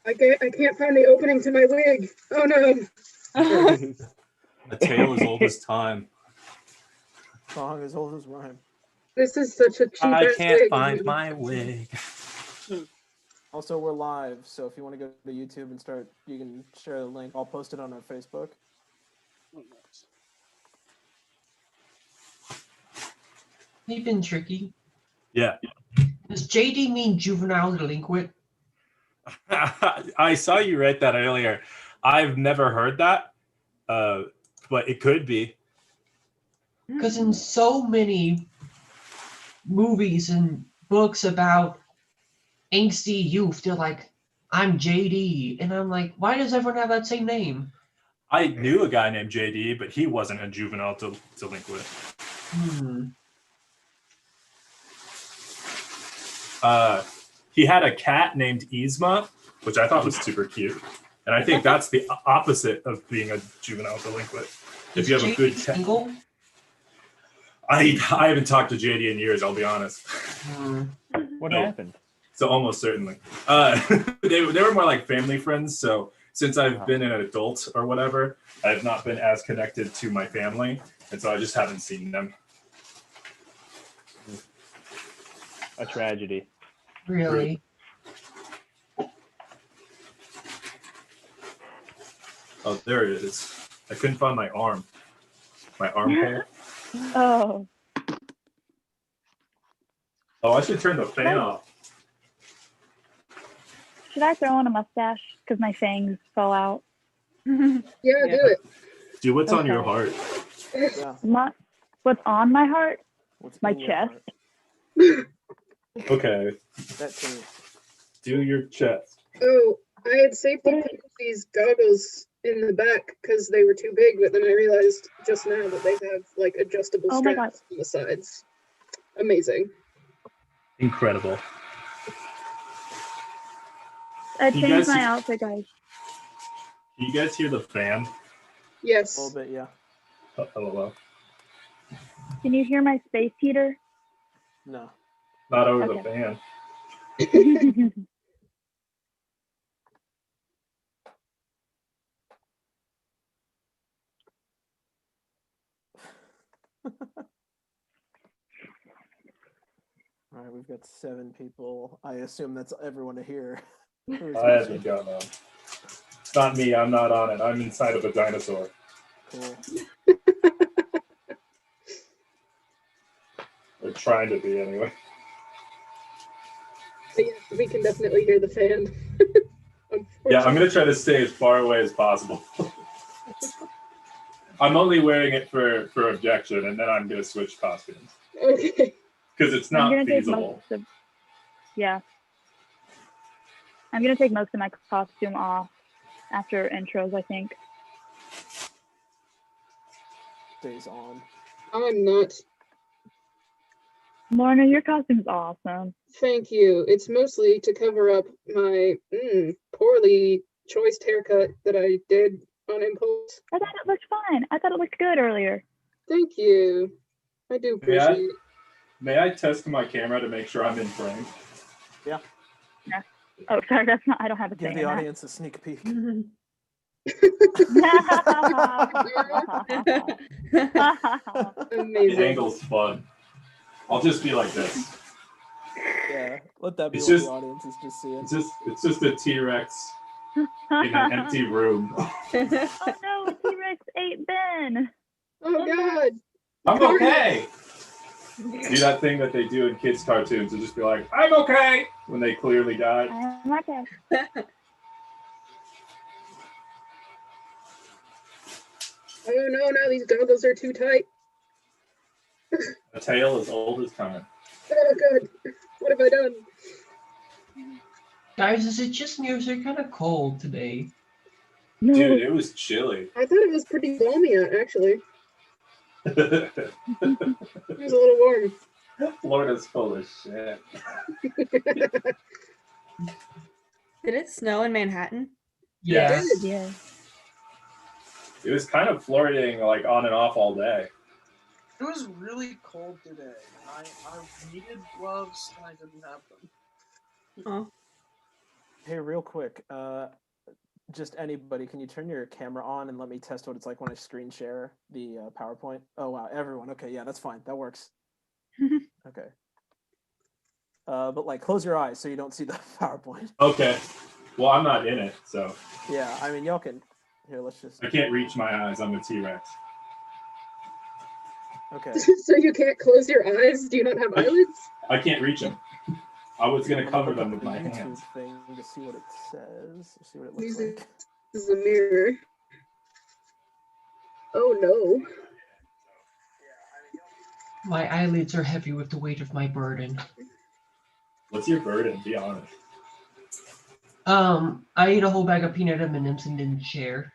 I can't find the opening to my wig. Oh no. A tale as old as time. Song as old as rhyme. This is such a cheap I ass can't wig. find my wig. Also, we're live, so if you want to go to YouTube and you can share the link. I'll post it on our Facebook. Hey, been tricky. Yeah. Does JD mean juvenile delinquent? I saw you write that earlier. I've never heard that, but it could be. Because in so many movies and books about angsty youth, they're like, I'm JD. And I'm like, why does everyone have that same name? I knew a guy named JD, but he wasn't a juvenile delinquent. He had a cat named Yzma, which I thought was super cute. And I think that's the opposite of being a juvenile delinquent. If you have a good cat. I haven't talked to JD in years, I'll be honest. What happened? So almost certainly. They were more like family friends. So since I've been an adult or whatever, I've not been as connected to my family. And so I just haven't seen them. A tragedy. Really? Oh, there it is. I couldn't find my arm. My armhole. Oh. Oh, I should turn the fan off. Should I throw on a mustache? Because my fangs fell out. Yeah, do it. Dude, what's on your heart? Yeah. What's on my heart? What's My in your chest. heart? Okay. That too. Do your chest. Oh, I had safety put these goggles in the back because they were too big, but then I realized just now that they have like adjustable Oh my straps on the sides. Amazing. Incredible. I You changed guys- my outfit, guys. Can you guys hear the fan? Yes. A little bit, yeah. Hello. Can you hear my space heater? No. Not over the Okay. fan. All right, we've got 7 people. I assume that's everyone to hear. I haven't gone on. It's not me. I'm not on it. I'm inside of a dinosaur. Cool. Or trying to be anyway. But yeah, we can definitely hear the fan. Yeah, I'm gonna try to stay as far away as possible. I'm only wearing it for objection, and then I'm gonna switch costumes. Okay. Because it's I'm not gonna take feasible. most of, yeah. I'm gonna take most of my costume off after intros, I think. Stays on. I'm not. Lorna, your costume's awesome. Thank you. It's mostly to cover up my poorly choiced haircut that I did on impulse. I thought it looked fine. I thought it looked good earlier. Thank you. I do appreciate it. May I test my camera to make sure I'm in frame? Yeah. Yeah. Oh, sorry, that's not. I don't have a Give thing. the audience a sneak peek. The Amazing. angle's fun. I'll just be like this. Yeah, let that be It's what just- the audience is just seeing. It's just a T-Rex in an empty room. Oh no, T-Rex ate Ben. Oh God. I'm okay. Do that thing that they do in kids' cartoons and just be like, I'm okay, when they clearly died. I'm okay. Oh no, now these goggles are too tight. A tale as old as time. Oh God. What have I done? Guys, is it just me or is it kind of cold today? No. Dude, it was chilly. I thought it was pretty balmy out, actually. It was a little warm. Florida's full of shit. Did it snow in Manhattan? Yeah. Yeah. It was kind of flurrying like on and off all day. It was really cold today. I needed gloves and I didn't have them. Oh. Hey, real quick, just anybody, can you turn your camera on and let me test what it's like when I screen share the PowerPoint? Oh wow, everyone. Okay, yeah, that's fine. That works. Okay. But like, close your eyes so you don't see the PowerPoint. Okay. Well, I'm not in it, so Yeah, I mean, y'all can. Here, let's just. I can't reach my eyes. I'm a T-Rex. Okay. So you can't close your eyes? Do you not have eyelids? I can't reach them. I was gonna I'm cover look them up with the my YouTube hands. thing to see what it says. See what it looks Music. like. This is a mirror. Oh no. My eyelids are heavy with the weight of my burden. What's your burden? Be honest. I ate a whole bag of peanut M&Ms and didn't share.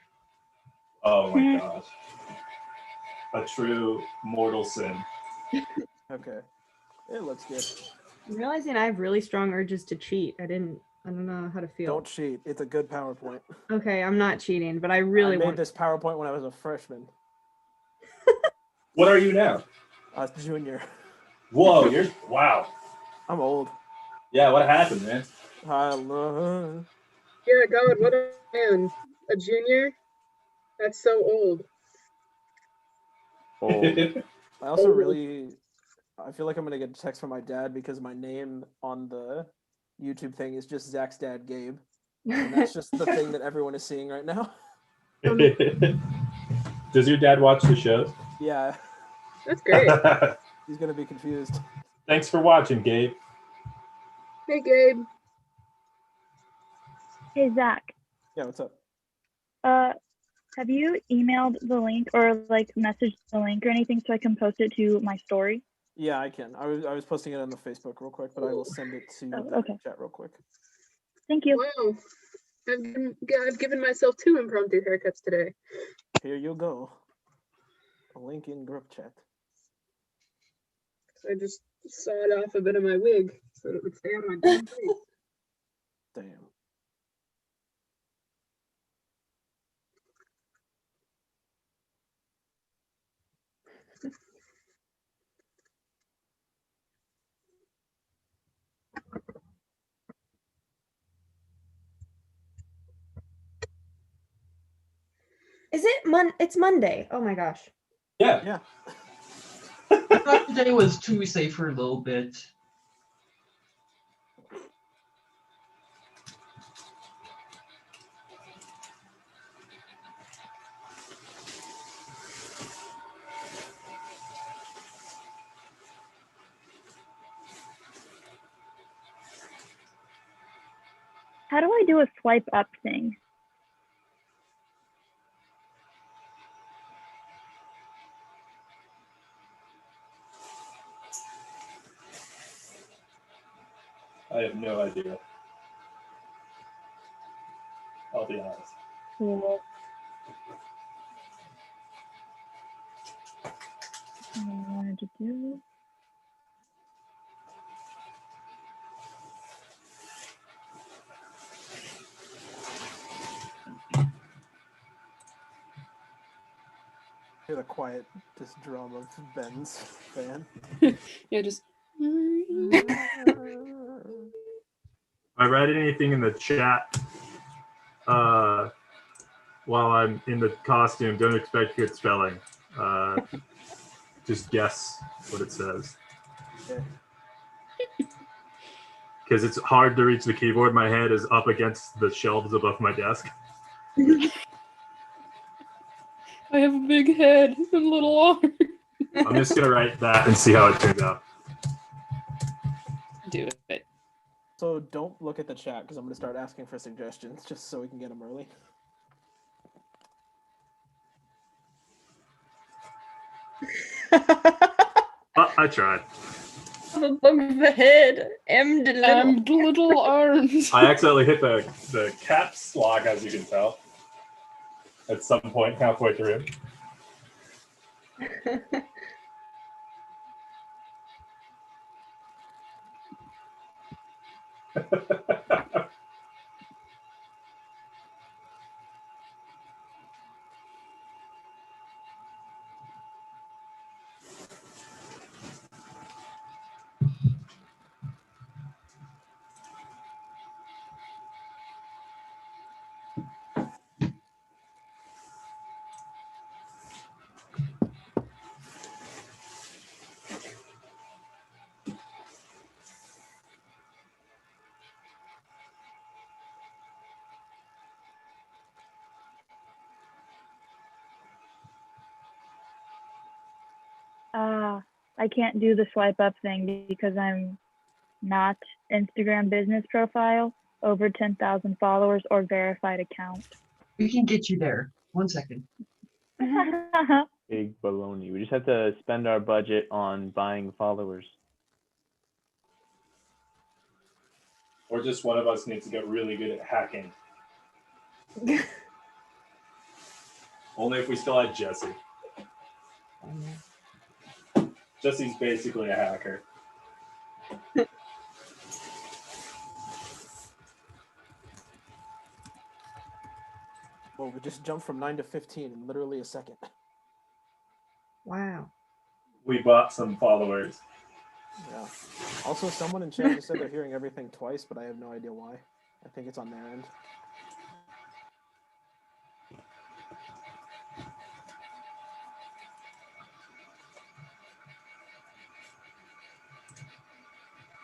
Oh my gosh. A true mortal sin. Okay. It looks good. I'm realizing I have really strong urges to cheat. I don't know how to feel. Don't cheat. It's a good PowerPoint. Okay, I'm not cheating, but I really I made want. this PowerPoint when I was a freshman. What are you now? I was junior. Whoa, you're wow. I'm old. Yeah, what happened, man? I love. Yeah, God, what a man. A junior? That's so old. Old. I also Old. really. I feel like I'm gonna get a text from my dad because my name on the YouTube thing is just Zach's dad, Gabe, and that's just the thing that everyone is seeing right now. Does your dad watch the shows? Yeah, That's great. he's gonna be confused. Thanks for watching, Gabe. Hey, Gabe. Hey, Zach. Yeah, what's up? Have you emailed the link or like messaged the link or anything so I can post it to my story? Yeah, I can. I was posting it on the Facebook real quick, but I will send it to Oh, the okay. chat real quick. Thank you. Wow. I've given myself 2 impromptu haircuts today. Here you go. A link in group chat. I just sawed off a bit of my wig so it would stay on my damn face. Damn. Is it It's Monday. Oh my gosh. Yeah. Yeah. I thought today was Tuesday for a little bit. How do I do a swipe up thing? I have no idea. I'll be honest. Cool. I wanted to do. Hear the quiet, just drum of Ben's fan. Yeah, just. I read anything in the chat while I'm in the costume, don't expect good spelling. Just guess what it says. Okay. Because it's hard to reach the keyboard. My head is up against the shelves above my desk. I have a big head and little arms. I'm just going to write that and see how it turns out. Do it. So don't look at the chat because I'm going to start asking for suggestions just so we can get them early. I tried. Above the head. M Little arms. I accidentally hit the caps lock, as you can tell, at some point halfway through. I can't do the swipe up thing because I'm not Instagram business profile, over 10,000 followers, or verified account. We can get you there. 1 second. Big baloney. We just have to spend our budget on buying followers. Or just one of us needs to get really good at hacking. Only if we still had Jesse. Jesse's basically a hacker. Well, we just jumped from 9 to 15 in literally a second. Wow. We bought some followers. Yeah. Also, someone in chat just said they're hearing everything twice, but I have no idea why. I think it's on their end.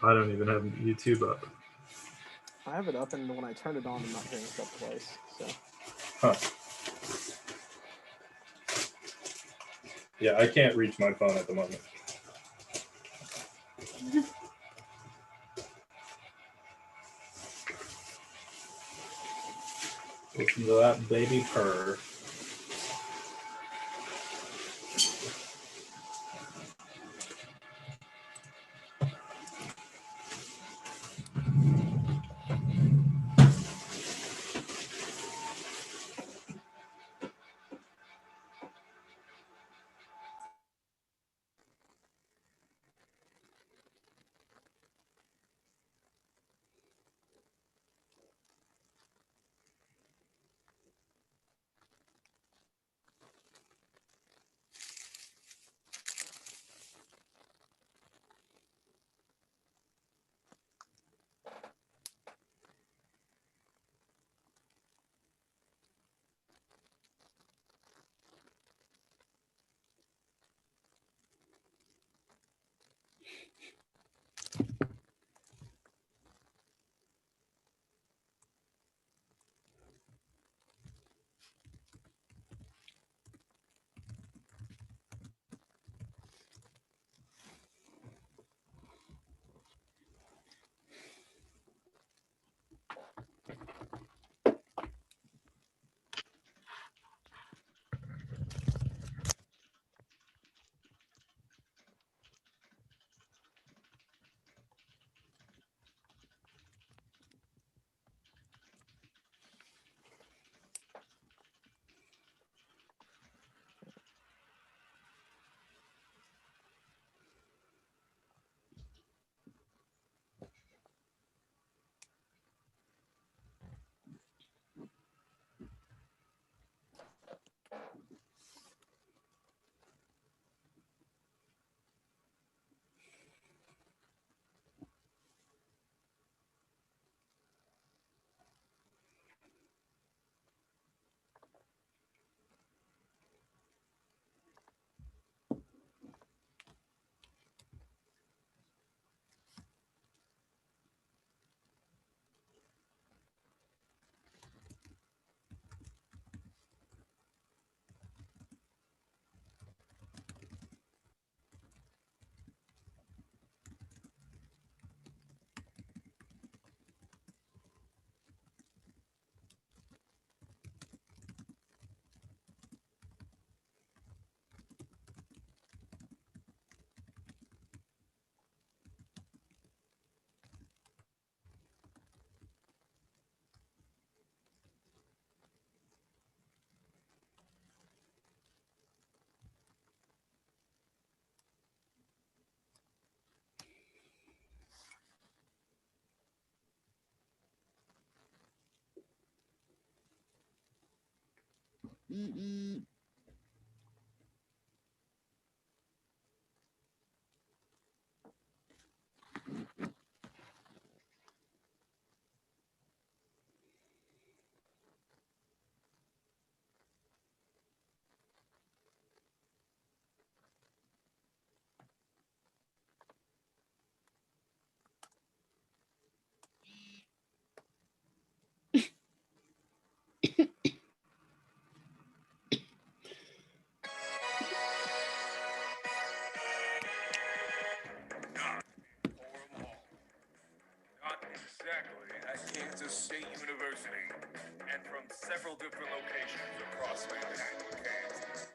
I don't even have YouTube up. I have it up, and when I turn it on, I'm not hearing stuff twice. So. Huh. Yeah, I can't reach my phone at the moment. Listen to that baby purr. Kansas State University, and from several different locations across Manhattan, Kansas.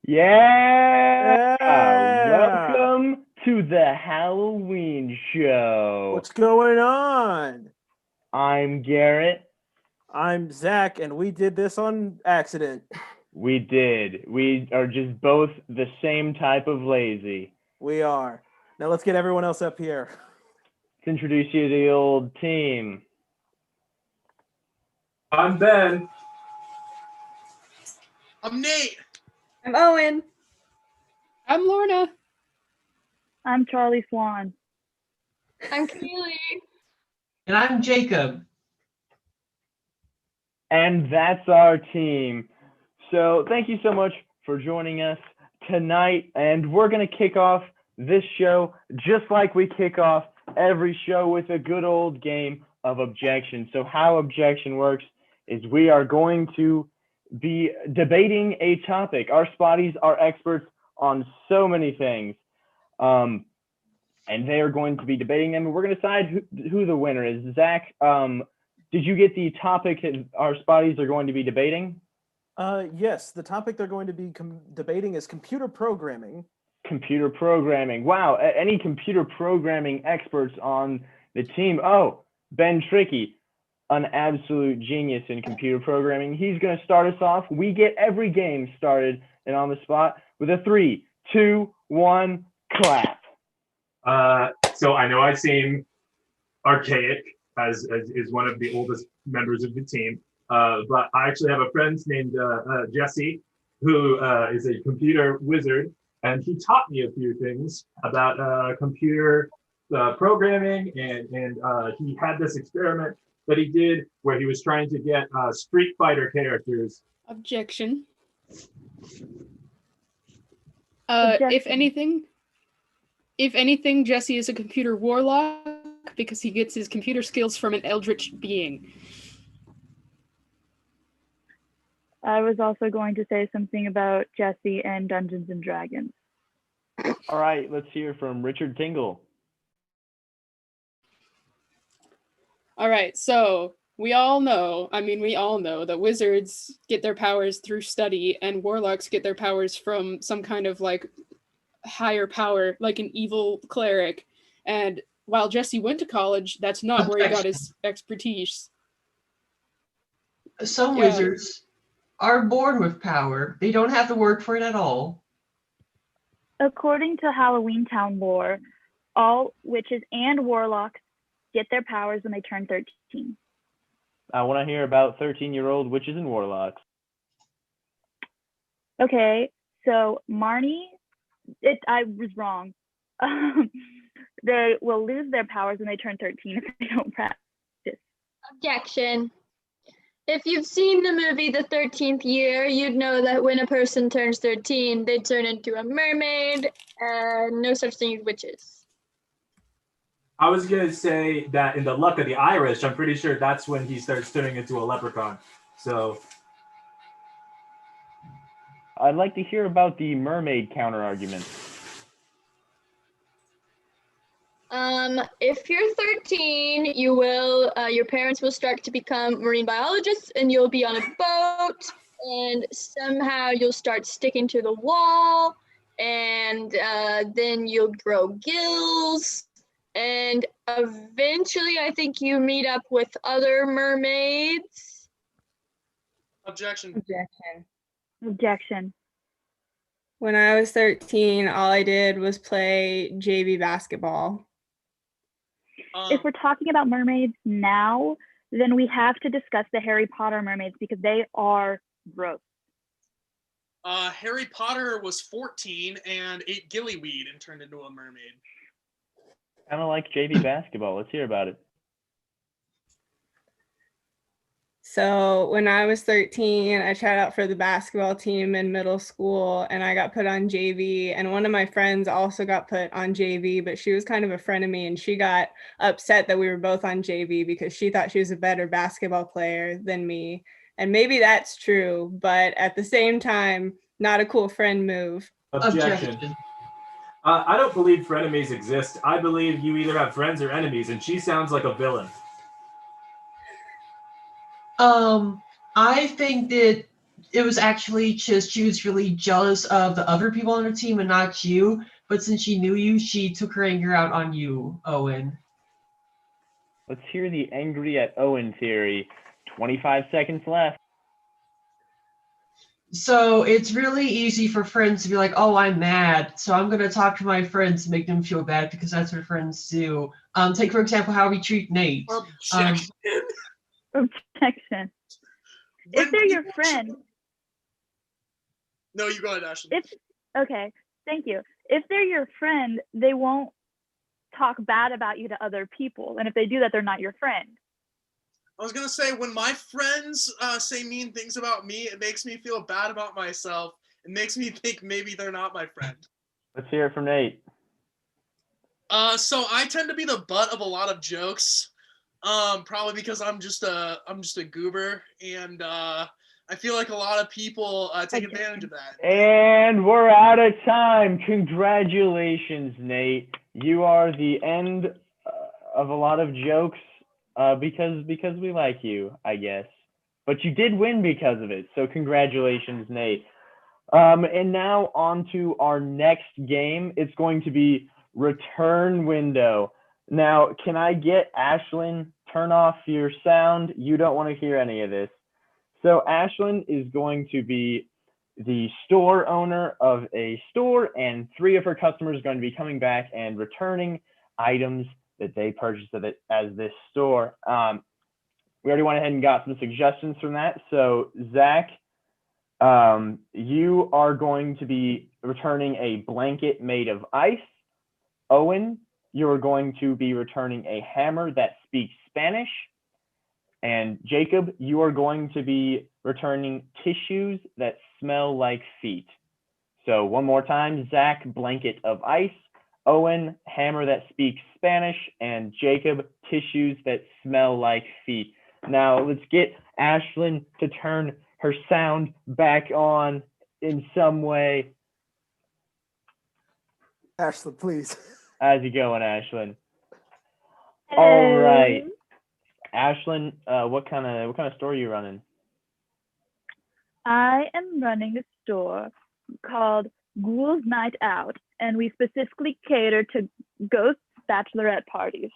Yeah! Yeah! Welcome to the Halloween show. What's going on? I'm Garrett. I'm Zach, and we did this on accident. We did. We are just both the same type of lazy. We are. Now let's get everyone else up here. Let's introduce you to the old team. I'm Ben. I'm Nate. I'm Owen. I'm Lorna. I'm Charlie Swan. I'm Keely. And I'm Jacob. And that's our team. So thank you so much for joining us tonight. And we're going to kick off this show just like we kick off every show with a good old game of objection. So how objection works is we are going to be debating a topic. Our Spotties are experts on so many things. And they are going to be debating them. And we're going to decide who the winner is. Zach, did you get the topic our Spotties are going to be debating? Yes, the topic they're going to be debating is computer programming. Computer programming. Wow, any computer programming experts on the team? Oh, Ben Tricky, an absolute genius in computer programming. He's going to start us off. We get every game started and on the spot with a 3, 2, 1, clap. So I know I seem archaic as is one of the oldest members of the team, but I actually have a friend named Jesse, who is a computer wizard, and he taught me a few things about computer programming, and he had this experiment that he did where he was trying to get Street Fighter characters. Objection. Objection. If anything, Jesse is a computer warlock because he gets his computer skills from an eldritch being. I was also going to say something about Jesse and Dungeons and Dragons. All right, let's hear from Richard Tingle. All right, so we all know that wizards get their powers through study and warlocks get their powers from some kind of like higher power, like an evil cleric. And while Jesse went to college, that's not where he got his expertise. Some Yeah. wizards are born with power. They don't have to work for it at all. According to Halloween Town lore, all witches and warlocks get their powers when they turn 13. I want to hear about 13-year-old witches and warlocks. Okay, so Marnie, I was wrong. They will lose their powers when they turn 13 if they don't practice. Objection. If you've seen the movie The 13th Year, you'd know that when a person turns 13, they turn into a mermaid, and no such thing as witches. I was gonna say that in The Luck of the Irish, I'm pretty sure that's when he starts turning into a leprechaun. So I'd like to hear about the mermaid counter argument. If you're 13, you will, your parents will start to become marine biologists, and you'll be on a boat, and somehow you'll start sticking to the wall, and then you'll grow gills, and eventually I think you meet up with other mermaids. Objection. Objection. When I was 13, all I did was play JV basketball. If we're talking about mermaids now, then we have to discuss the Harry Potter mermaids because they are gross. Harry Potter was 14 and ate gillyweed and turned into a mermaid. Kind of like JV basketball. Let's hear about it. So when I was 13, I tried out for the basketball team in middle school and I got put on JV. And one of my friends also got put on JV, but she was kind of a friend of me and she got upset that we were both on JV because she thought she was a better basketball player than me. And maybe that's true, but at the same time, not a cool friend move. Objection. I don't believe frenemies exist. I believe you either have friends or enemies, and she sounds like a villain. I think that it was actually just she was really jealous of the other people on her team and not you. But since she knew you, she took her anger out on you, Owen. Let's hear the angry at Owen theory. 25 seconds left. So it's really easy for friends to be like, oh, I'm mad. So I'm going to talk to my friends to make them feel bad because that's what friends do. Take, for example, how we treat Nate. Objection. Objection. If they're your friend. No, you go ahead, Ashley. Okay, thank you. If they're your friend, they won't talk bad about you to other people. And if they do that, they're not your friend. I was gonna say, when my friends say mean things about me, it makes me feel bad about myself. It makes me think maybe they're not my friend. Let's hear it from Nate. So I tend to be the butt of a lot of jokes. Probably because I'm just a goober, and I feel like a lot of people take advantage of that. And we're out of time. Congratulations, Nate. You are the end of a lot of jokes because we like you, I guess. But you did win because of it. So congratulations, Nate. And now on to our next game. It's going to be Return Window. Now, can I get Ashlyn, turn off your sound? You don't want to hear any of this. So Ashlyn is going to be the store owner of a store, and 3 of her customers are going to be coming back and returning items that they purchased as this store. We already went ahead and got some suggestions from that. So Zach, you are going to be returning a blanket made of ice. Owen, you are going to be returning a hammer that speaks Spanish. And Jacob, you are going to be returning tissues that smell like feet. So one more time, Zach, blanket of ice. Owen, hammer that speaks Spanish. And Jacob, tissues that smell like feet. Now let's get Ashlyn to turn her sound back on in some way. Ashlyn, please. How's it going, Ashlyn? All right. Ashlyn, what kind of store are you running? I am running a store called Ghouls Night Out, and we specifically cater to ghost bachelorette parties.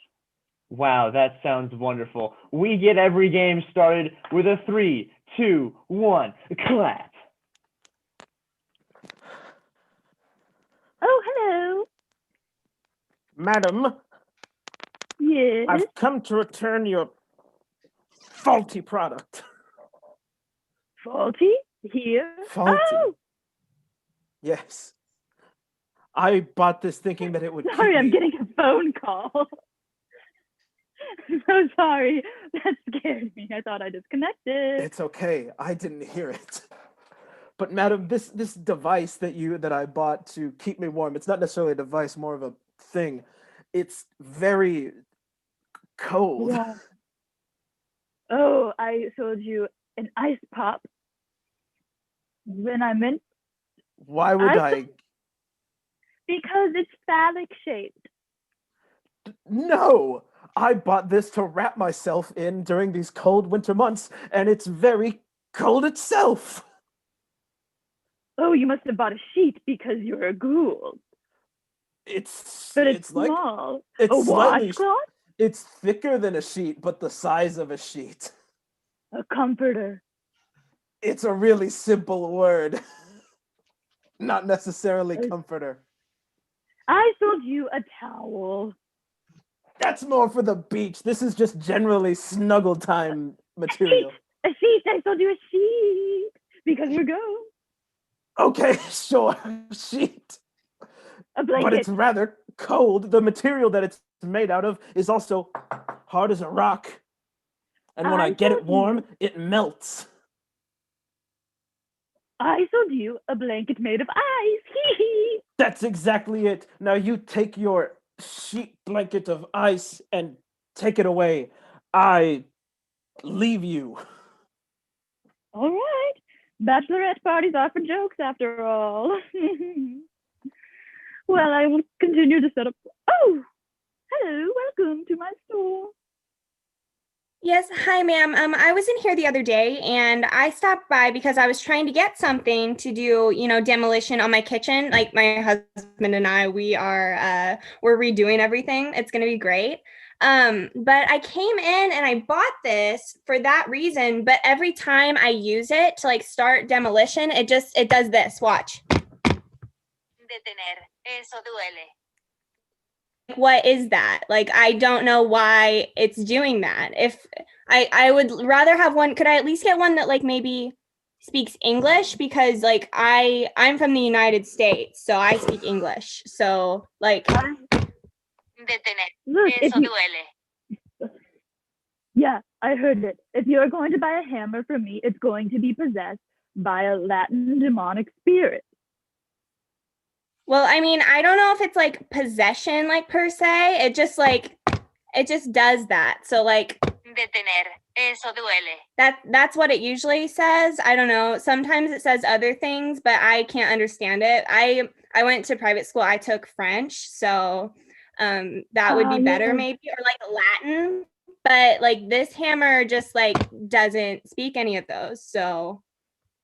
Wow, that sounds wonderful. We get every game started with a 3, 2, 1, clap. Oh, hello. Madam, Yes. I've come to return your faulty product. Faulty? Here? Faulty. Oh! Yes. I bought this thinking that it would Sorry, keep I'm me- getting a phone call. I'm so sorry. That scared me. I thought I disconnected. It's okay. I didn't hear it. But madam, this device that I bought to keep me warm, it's not necessarily a device, more of a thing. It's very cold. Yeah. Oh, I sold you an ice pop when I meant Why would I? because it's phallic shaped. No! I bought this to wrap myself in during these cold winter months, and it's very cold itself. Oh, you must have bought a sheet because you're a ghoul. But it's like small. it's A slightly washcloth? it's thicker than a sheet, but the size of a sheet. A comforter. It's a really simple word. Not necessarily comforter. I sold you a towel. That's more for the beach. This is just generally snuggle time material. A sheet. I sold you a sheet because you're ghost. Okay, sure, sheet. A blanket. But it's rather cold. The material that it's made out of is also hard as a rock. And when I get it warm, it melts. I sold you a blanket made of ice. That's exactly it. Now you take your sheet blanket of ice and take it away. I leave you. All right. Bachelorette parties are for jokes after all. Well, I will continue to set up. Oh, hello. Welcome to my store. Yes, hi ma'am. I was in here the other day and I stopped by because I was trying to get something to do, demolition on my kitchen. Like my husband and I, we're redoing everything. It's gonna be great. But I came in and I bought this for that reason, but every time I use it to like start demolition, it does this. Watch. Detener. Eso duele. What is that? Like, I don't know why it's doing that. If I would rather have one, could I at least get one that like maybe speaks English? Because like I'm from the United States, so I speak English. So like Look, yeah, I heard it. If you're going to buy a hammer from me, it's going to be possessed by a Latin demonic spirit. Well, I mean, I don't know if it's like possession, like per se. It just does that. So like detener. Eso duele. That's what it usually says. I don't know. Sometimes it says other things, but I can't understand it. I went to private school. I took French, so that would be better maybe, or like Latin. But like this hammer just like doesn't speak any of those. So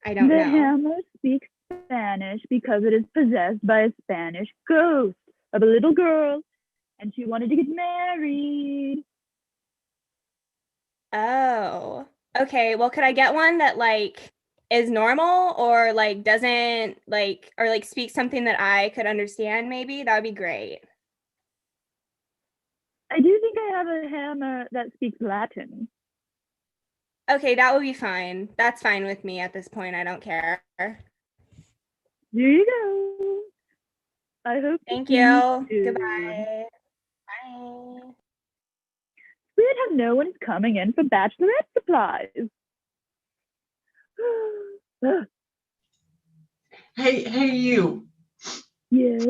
I don't know. The hammer speaks Spanish because it is possessed by a Spanish ghost of a little girl, and she wanted to get married. Oh, okay. Well, could I get one that like is normal or like doesn't like or like speaks something that I could understand maybe? That would be great. I do think I have a hammer that speaks Latin. Okay, that would be fine. That's fine with me at this point. I don't care. Here you go. I hope. Thank you. Goodbye. Bye. Weird how no one's coming in for bachelorette supplies. Hey, you. Yes.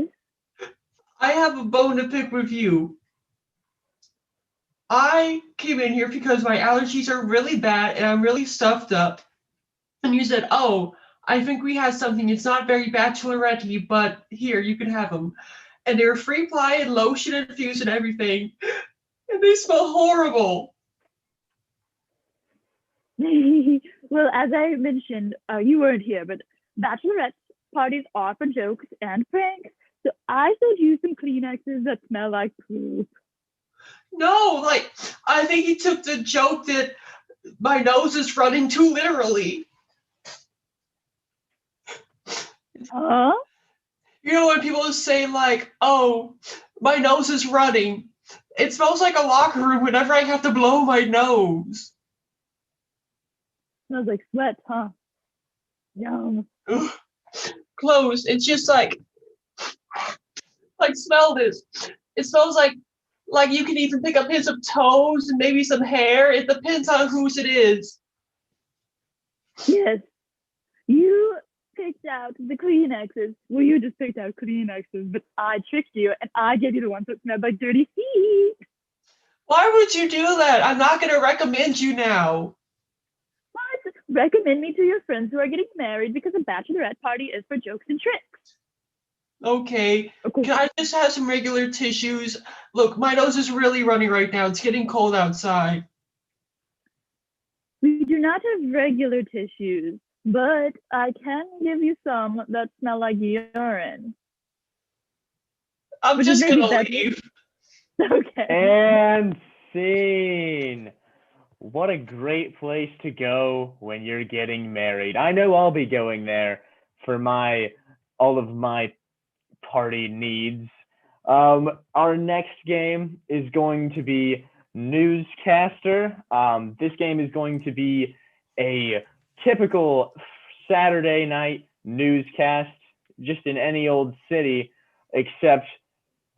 I have a bone to pick with you. I came in here because my allergies are really bad and I'm really stuffed up. And you said, oh, I think we have something. It's not very bachelorette-y, but here, you can have them. And they're free ply and lotion infused and everything. And they smell horrible. Well, as I mentioned, you weren't here, but bachelorette parties are for jokes and pranks. So I sold you some Kleenexes that smell like poop. No, like, I think he took the joke that my nose is running too literally. Huh? You know when people say like, oh, my nose is running. It smells like a locker room whenever I have to blow my nose. Smells like sweat, huh? Yum. Ugh. Close. It's just like smell this. It smells like you can even pick up hints of toes and maybe some hair. It depends on whose it is. Yes. You picked out the Kleenexes. Well, you just picked out Kleenexes, but I tricked you and I gave you the ones that smelled like dirty feet. Why would you do that? I'm not going to recommend you now. What? Recommend me to your friends who are getting married because a bachelorette party is for jokes and tricks. Okay. Can I just have some regular tissues? Look, my nose is really running right now. It's getting cold outside. We do not have regular tissues, but I can give you some that smell like urine. I'm just going to leave. Okay. And scene. What a great place to go when you're getting married. I know I'll be going there for all of my party needs. Our next game is going to be Newscaster. This game is going to be a typical Saturday night newscast, just in any old city, except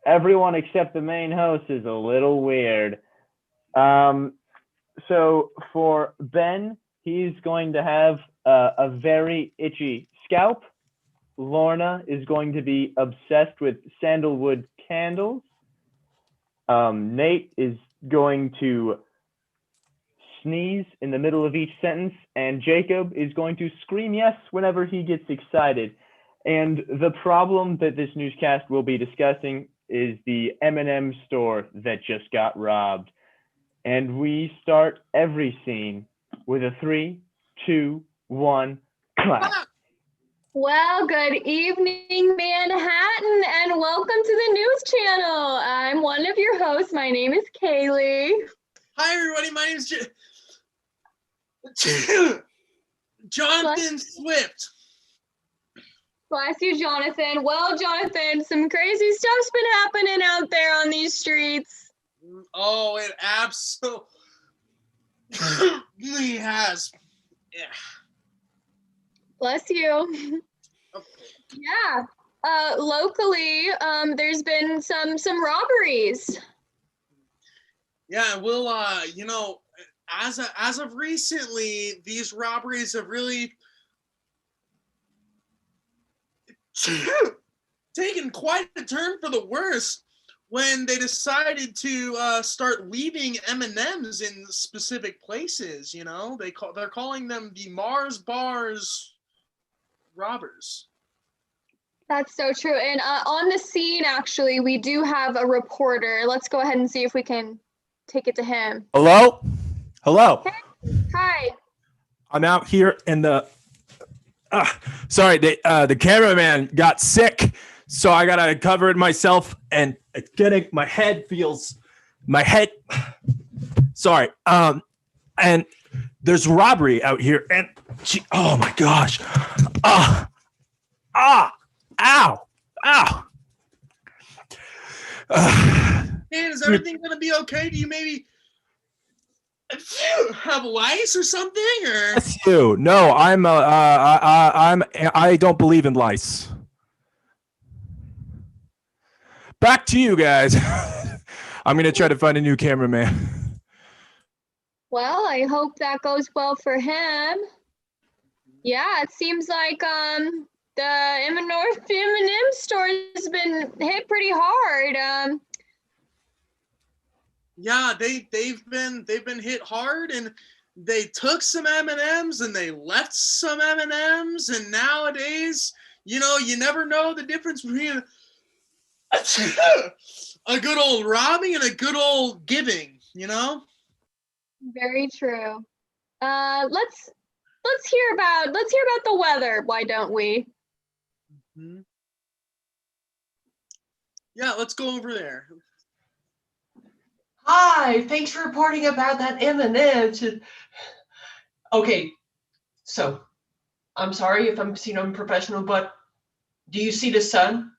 everyone except the main host is a little weird. So for Ben, he's going to have a very itchy scalp. Lorna is going to be obsessed with sandalwood candles. Nate is going to sneeze in the middle of each sentence, and Jacob is going to scream yes whenever he gets excited. And the problem that this newscast will be discussing is the M&M store that just got robbed. And we start every scene with a 3, 2, 1, clap. Well, good evening, Manhattan, and welcome to the news channel. I'm one of your hosts. My name is Kaylee. Hi, everybody. My name is Jonathan Swift. Bless you, Jonathan. Well, Jonathan, some crazy stuff's been happening out there on these streets. Oh, it absolutely has. Yeah. Bless you. Yeah. Locally, there's been some robberies. Yeah, well, you know, as of recently, these robberies have really taken quite a turn for the worse when they decided to start leaving M&Ms in specific places. You know, they're calling them the Mars Bars robbers. That's so true. And on the scene, actually, we do have a reporter. Let's go ahead and see if we can take it to him. Hello? Hello. Hey. Hi. I'm out here in the sorry, the cameraman got sick, so I gotta cover it myself, and it's getting my head. Sorry. And there's robbery out here, and oh my gosh. Ow. Man, is everything gonna be okay? Do you maybe have lice or something, or? That's you. No, I don't believe in lice. Back to you guys. I'm gonna try to find a new cameraman. Well, I hope that goes well for him. Yeah, it seems like the M&M store has been hit pretty hard. Yeah, they've been hit hard, and they took some M&Ms and they left some M&Ms, and nowadays, you know, you never know the difference between a good old robbing and a good old giving, you know? Very true. Let's hear about the weather, why don't we? Mm-hmm. Yeah, let's go over there. Hi, thanks for reporting about that M&M's. Okay, so I'm sorry if I'm unprofessional, but do you see the sun?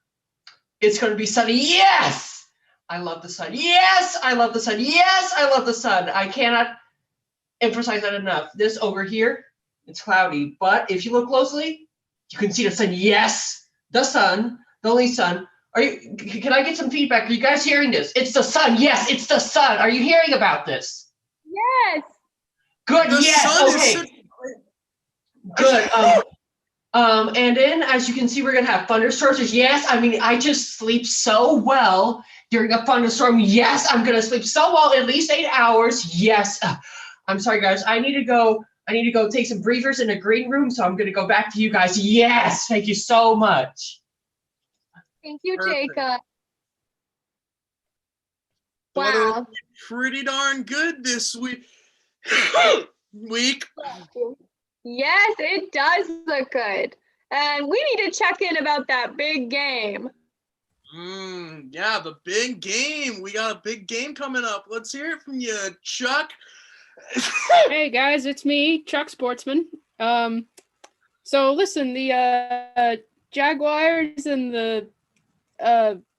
It's going to be sunny. Yes! I love the sun. Yes, I love the sun. Yes, I love the sun. I cannot emphasize that enough. This over here, it's cloudy, but if you look closely, you can see the sun. Yes, the sun, the only sun. Can I get some feedback? Are you guys hearing this? It's the sun. Yes, it's the sun. Are you hearing about this? Yes. Good. The Yes. Okay. Good. And then, as you can see, we're gonna have thunderstorms. Yes, I mean, I just sleep so well during a thunderstorm. Yes, I'm gonna sleep so well, at least 8 hours. Yes. I'm sorry, guys. I need to go take some breathers in the green room, so I'm gonna go back to you guys. Yes, thank you so much. Thank you, Perfect. Jacob. But Wow. pretty darn good this week. Yes, it does look good. And we need to check in about that big game. Yeah, the big game. We got a big game coming up. Let's hear it from you, Chuck. Hey guys, it's me, Chuck Sportsman. So listen, the Jaguars and the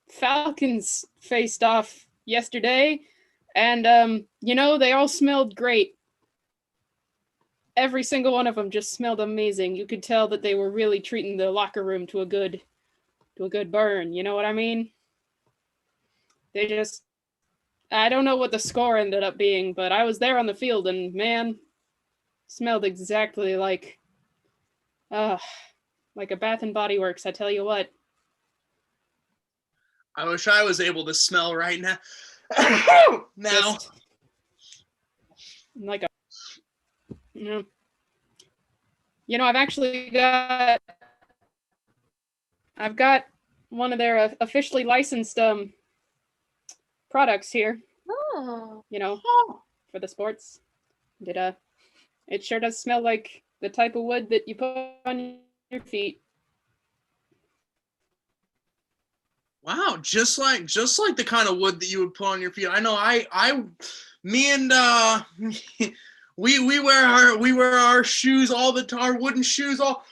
Falcons faced off yesterday, and you know, they all smelled great. Every single one of them just smelled amazing. You could tell that they were really treating the locker room to a good burn. You know what I mean? They just I don't know what the score ended up being, but I was there on the field and man, smelled exactly like a Bath and Body Works, I tell you what. I wish I was able to smell right now. Now. Just like a you know, I've got one of their officially licensed products here, Oh. you know, for the sports. It sure does smell like the type of wood that you put on your feet. Wow, just like the kind of wood that you would put on your feet. I know me and we wear our shoes all the time, our wooden shoes all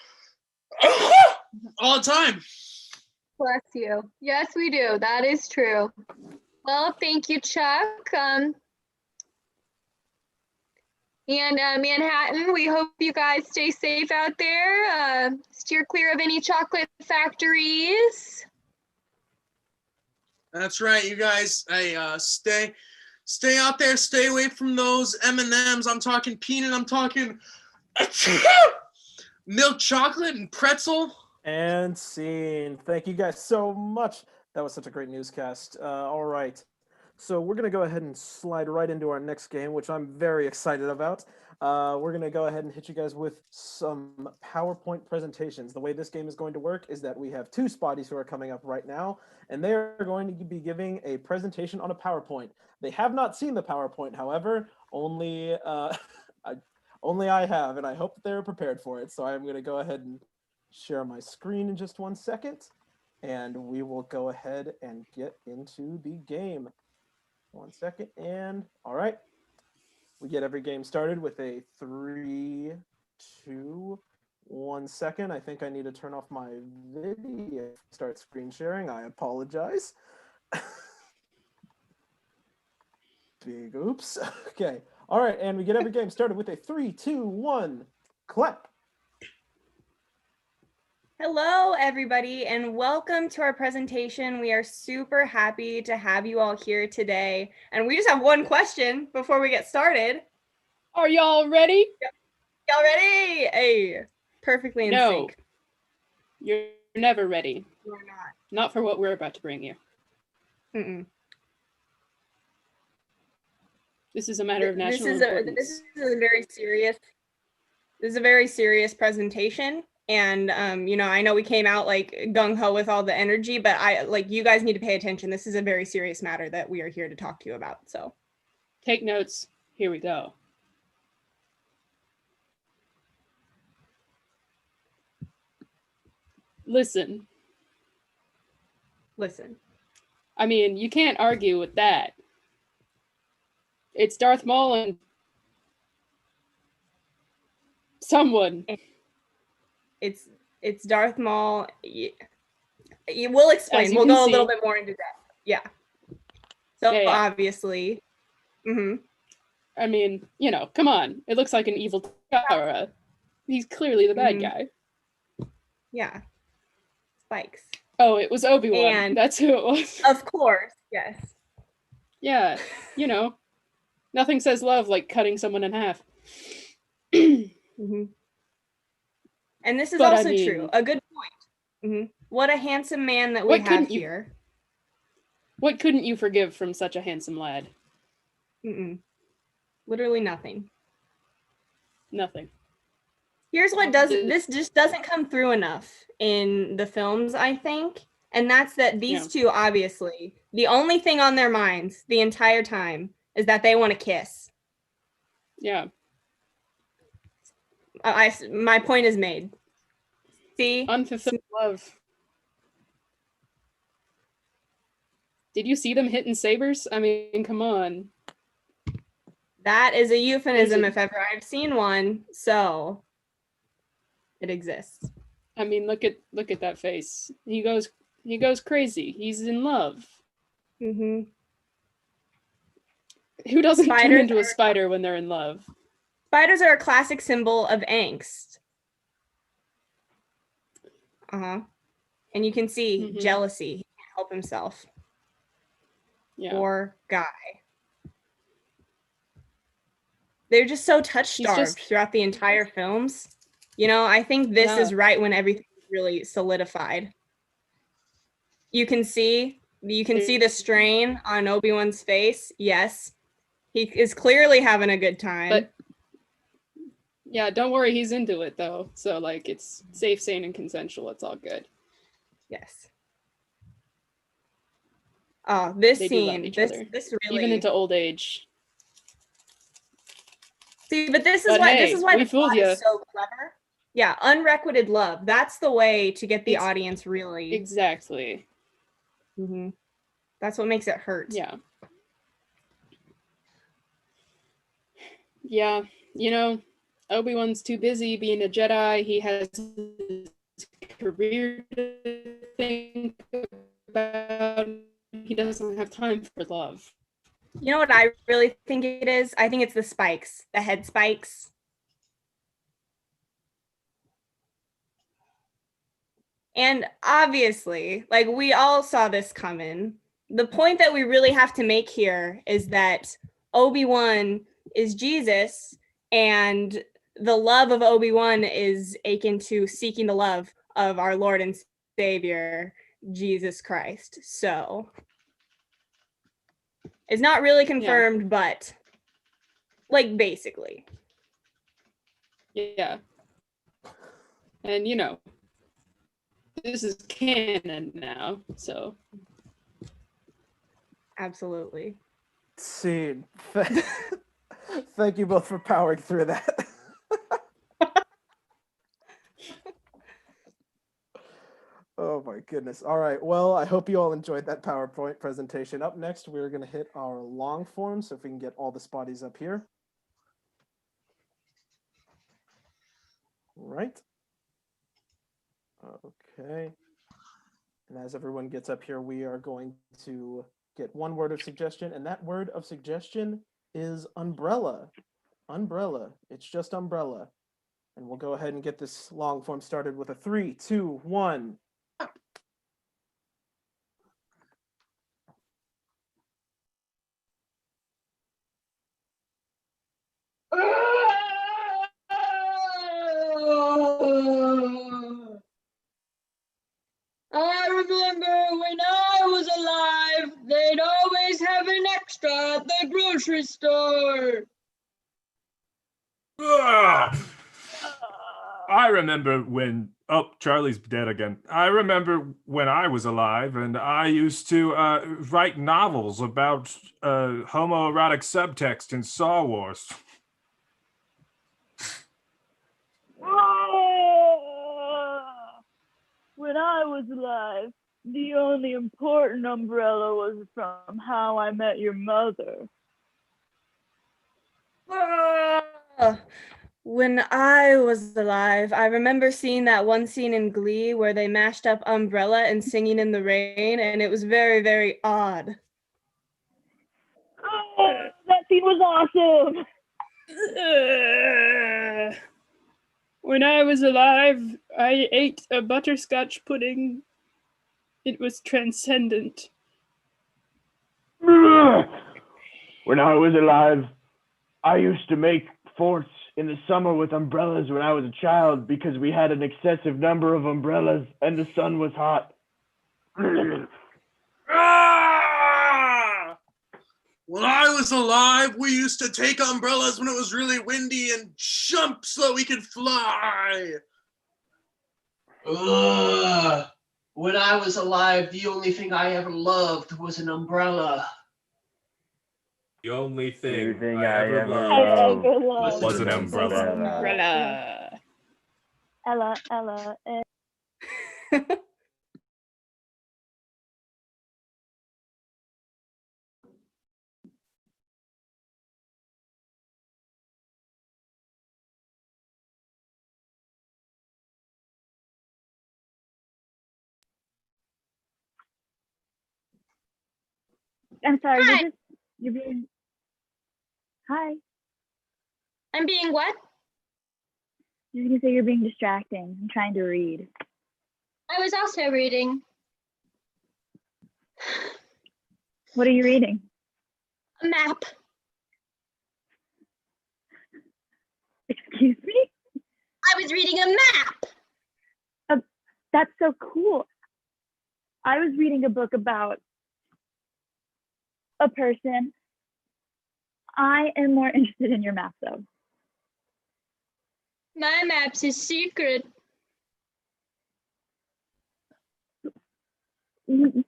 the time. Bless you. Yes, we do. That is true. Well, thank you, Chuck. And Manhattan, we hope you guys stay safe out there. Steer clear of any chocolate factories. That's right, you guys. Hey, stay out there. Stay away from those M&Ms. I'm talking peanut. I'm talking milk chocolate and pretzel. And scene. Thank you guys so much. That was such a great newscast. All right. So we're going to go ahead and slide right into our next game, which I'm very excited about. We're going to go ahead and hit you guys with some PowerPoint presentations. The way this game is going to work is that we have two Spotties who are coming up right now, and they're going to be giving a presentation on a PowerPoint. They have not seen the PowerPoint, however, only I have, and I hope that they're prepared for it. So I'm going to go ahead and share my screen in just 1 second, and we will go ahead and get into the game. 1 second, and all right. We get every game started with a 3, 2, 1 second. I think I need to turn off my video. Start screen sharing. I apologize. Big oops. Okay. All right, and we get every game started with a 3, 2, 1, clap. Hello, everybody, and welcome to our presentation. We are super happy to have you all here today. And we just have one question before we get started. Are y'all ready? Y'all ready? Hey, perfectly in sync. You're never ready. We're not. Not for what we're about to bring you. Mm-mm. This is a matter of national importance. This is a very serious presentation. And, you know, I know we came out like gung-ho with all the energy, but you guys need to pay attention. This is a very serious matter that we are here to talk to you about. So take notes. Here we go. Listen. I mean, you can't argue with that. It's Darth Maul and someone. It's Darth Maul. We'll explain. We'll go a little bit more into depth. Yeah. So yeah. Obviously. Mm-hmm. I mean, you know, come on. It looks like an evil Takara. He's clearly the bad guy. Yeah. Spikes. Oh, it was Obi-Wan. And that's who it was. Of course, yes. Yeah, you know, nothing says love like cutting someone in half. Mm-hmm. And this is also true. A good point. Mm-hmm. What a handsome man that we have here. What couldn't you forgive from such a handsome lad? Literally nothing. Nothing. Here's what this just doesn't come through enough in the films, I think. And that's that these two, obviously, the only thing on their minds the entire time is that they want to kiss. Yeah. My point is made. See? Unfulfilled love. Did you see them hitting sabers? I mean, come on. That is a euphemism if ever I've seen one. So it exists. I mean, look at that face. He goes crazy. He's in love. Mm-hmm. Who doesn't turn into a spider when they're in love? Spiders are a classic symbol of angst. And you can see jealousy. He can't help himself. Yeah. Poor guy. they're just so touch He's starved just- throughout the entire films. You know, I think this Yeah. is right when everything really solidified. You can see the strain on Obi-Wan's face. Yes. He is clearly having a good time. But yeah, don't worry, he's into it though. So like it's safe, sane, and consensual. It's all good. Yes. Oh, this They do love scene, each this other. this really Even into old age. See, but this is But why hey, this is why we the fooled plot ya. is so clever. Yeah, unrequited love. That's the way to get the It's- audience really. Exactly. Mhm. That's what makes it hurt. Yeah. Yeah, you know, Obi-Wan's too busy being a Jedi. He has his career to think about. He doesn't have time for love. You know what I really think it is? I think it's the spikes, the head spikes. And obviously, like we all saw this coming. The point that we really have to make here is that Obi-Wan is Jesus, and the love of Obi-Wan is akin to seeking the love of our Lord and Savior, Jesus Christ. So it's not really confirmed, but like basically. Yeah. And you know, this is canon now, so Absolutely. Scene. Thank you both for powering through that. Oh my goodness. All right. Well, I hope you all enjoyed that PowerPoint presentation. Up next, we're going to hit our long form. So if we can get all the spotties up here. Right. Okay. And as everyone gets up here, we are going to get one word of suggestion. And that word of suggestion is umbrella. Umbrella. It's just umbrella. And we'll go ahead and get this long form started with a 3, 2, 1. I remember when I was alive, they'd always have an extra at the grocery store. Ugh. I remember when. Oh, Charlie's dead again. I remember when I was alive, and I used to write novels about homoerotic subtext in Star Wars. When I was alive, the only important umbrella was from How I Met Your Mother. When I was alive, I remember seeing that one scene in Glee where they mashed up Umbrella and Singing in the Rain, and it was very, very odd. Oh, that scene was awesome! When I was alive, I ate a butterscotch pudding. It was transcendent. When I was alive, I used to make forts in the summer with umbrellas when I was a child because we had an excessive number of umbrellas and the sun was hot. Ah! When I was alive, we used to take umbrellas when it was really windy and jump so that we could fly. Ugh. When I was alive, the only thing I ever loved was an umbrella. The only thing Everything I ever loved loved was an umbrella. Umbrella. Ella. I'm sorry, Hi. you're being. Hi. I'm being what? You're gonna say you're being distracting. I'm trying to read. I was also reading What are you reading? a map. Excuse me? I was reading a map. That's so cool. I was reading a book about a person. I am more interested in your map, though. My map's a secret.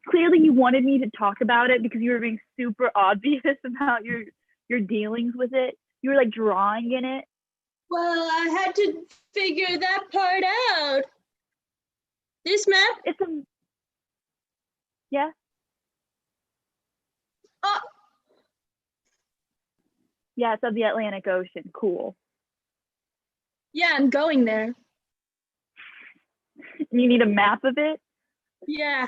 Clearly, you wanted me to talk about it because you were being super obvious about your dealings with it. You were like drawing in it. Well, I had to figure that part out. This map? It's a... Yeah? Oh. Yeah, it's of the Atlantic Ocean. Cool. Yeah, I'm going there. You need a map of it? Yeah.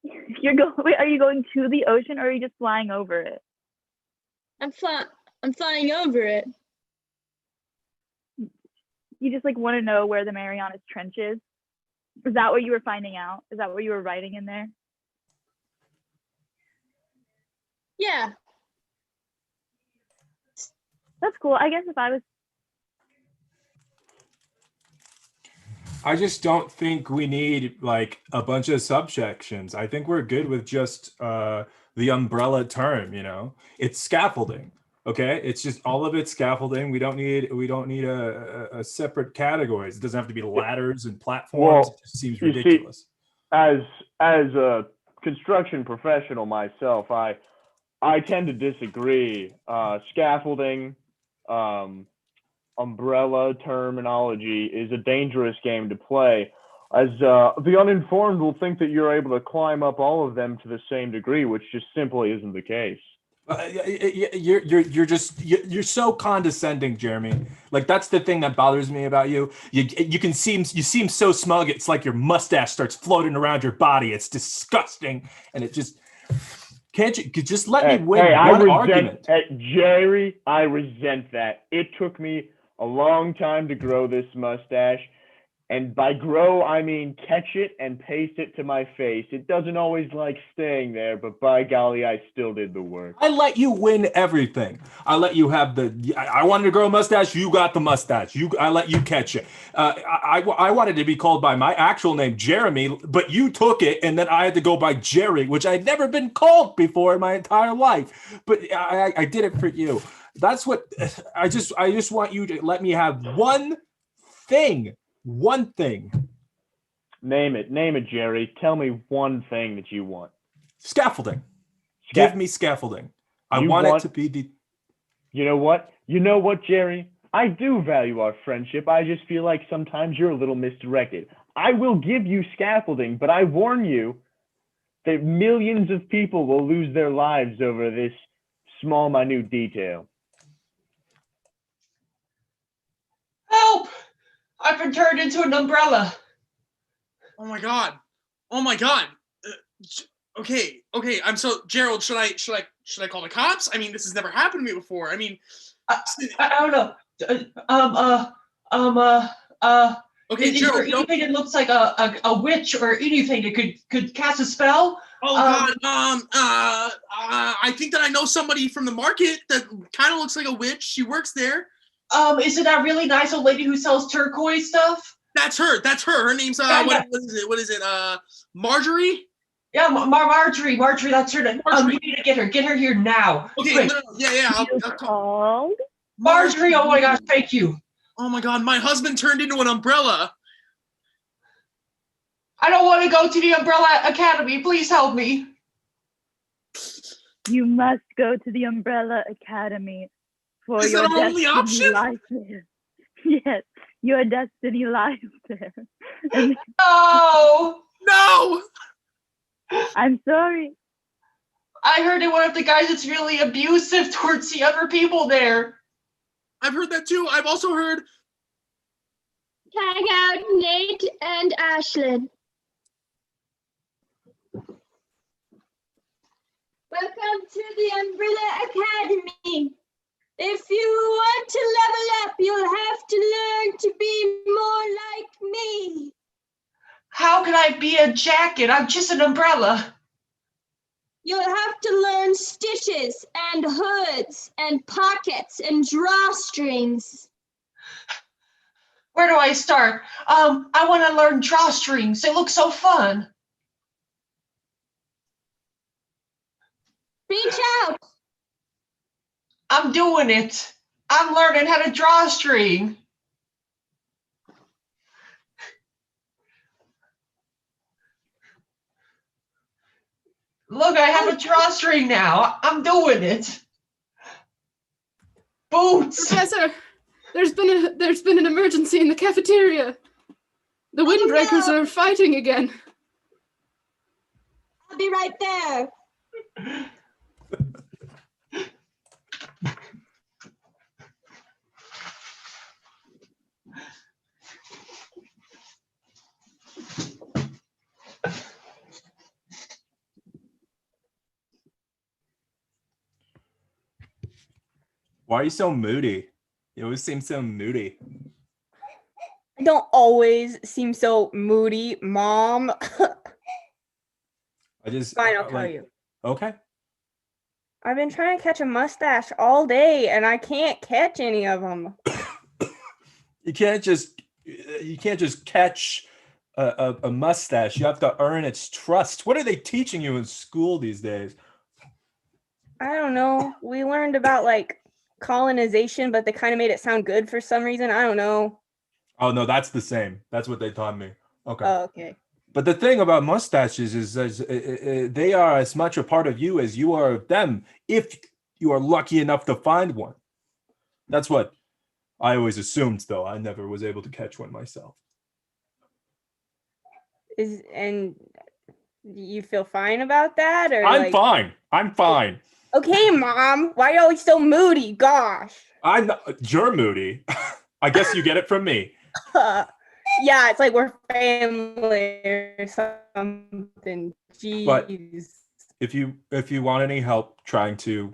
Wait, are you going to the ocean or are you just flying over it? I'm flying over it. You just like want to know where the Marianas Trench is? Is that what you were finding out? Is that what you were writing in there? Yeah. That's cool. I guess if I was... I just don't think we need like a bunch of subsections. I think we're good with just the umbrella term, you know. It's scaffolding. Okay, it's just all of it scaffolding. We don't need a separate categories. It doesn't have to be ladders and platforms. It just seems ridiculous. See, as a construction professional myself, I tend to disagree. Scaffolding, umbrella terminology is a dangerous game to play, as the uninformed will think that you're able to climb up all of them to the same degree, which just simply isn't the case. You're so condescending, Jeremy. Like that's the thing that bothers me about you. You seem so smug. It's like your mustache starts floating around your body. It's disgusting, and it just can't you just let me win one argument. Jerry, I resent that. It took me a long time to grow this mustache. And by grow, I mean catch it and paste it to my face. It doesn't always like staying there, but by golly, I still did the work. I let you win everything. I let you have I wanted to grow a mustache. You got the mustache. I let you catch it. I wanted to be called by my actual name, Jeremy, but you took it, and then I had to go by Jerry, which I'd never been called before in my entire life. But I did it for you. That's what I just want you to let me have one thing. One thing. Name it, Jerry. Tell me one thing that you want. Scaffolding. Give me scaffolding. I want it to be the... You know what, Jerry? I do value our friendship. I just feel like sometimes you're a little misdirected. I will give you scaffolding, but I warn you that millions of people will lose their lives over this small, minute detail. Help! I've been turned into an umbrella. Oh my god. Okay. I'm so Gerald. Should I call the cops? I mean, this has never happened to me before. I mean, I don't know. Okay, is Gerald. there anything that looks like a witch or anything that could cast a spell? Oh god. I think that I know somebody from the market that kind of looks like a witch. She works there. Is it that really nice old lady who sells turquoise stuff? That's her. Her name's what is it? Marjorie? Yeah, Marjorie. That's her name. You need to get her. Get her here now. Okay. Quick. No, yeah. I'll called Marjorie. Oh my gosh, thank you. Oh my god, my husband turned into an umbrella. I don't want to go to the Umbrella Academy. Please help me. You must go to the Umbrella Academy. For is your that our only option? Lies there. Yes, your destiny lies there. No! I'm sorry. I heard that one of the guys that's really abusive towards the other people there. I've heard that too. I've also heard. Tag out Nate and Ashlyn. Welcome to the Umbrella Academy. If you want to level up, you'll have to learn to be more like me. How can I be a jacket? I'm just an umbrella. You'll have to learn stitches and hoods and pockets and drawstrings. Where do I start? I want to learn drawstrings. They look so fun. Reach out. I'm doing it. I'm learning how to drawstring. Look, I have a drawstring now. I'm doing it. Boots. Professor, there's been an emergency in the cafeteria. The windbreakers are fighting again. I'll be right there. Why are you so moody? You always seem so moody. I don't always seem so moody, Mom. I just Fine, I'll tell like- you. Okay. I've been trying to catch a mustache all day, and I can't catch any of them. You can't just catch a mustache. You have to earn its trust. What are they teaching you in school these days? I don't know. We learned about like colonization, but they kind of made it sound good for some reason. I don't know. Oh no, that's the same. That's what they taught me. Okay. Oh, okay. But the thing about mustaches is they are as much a part of you as you are of them, if you are lucky enough to find one. That's what I always assumed, though. I never was able to catch one myself. And you feel fine about that, or I'm like... fine. I'm fine. Okay, Mom. Why are you always so moody? Gosh. I'm not, you're moody. I guess you get it from me. Yeah, it's like we're family or something. Jeez. But if you want any help trying to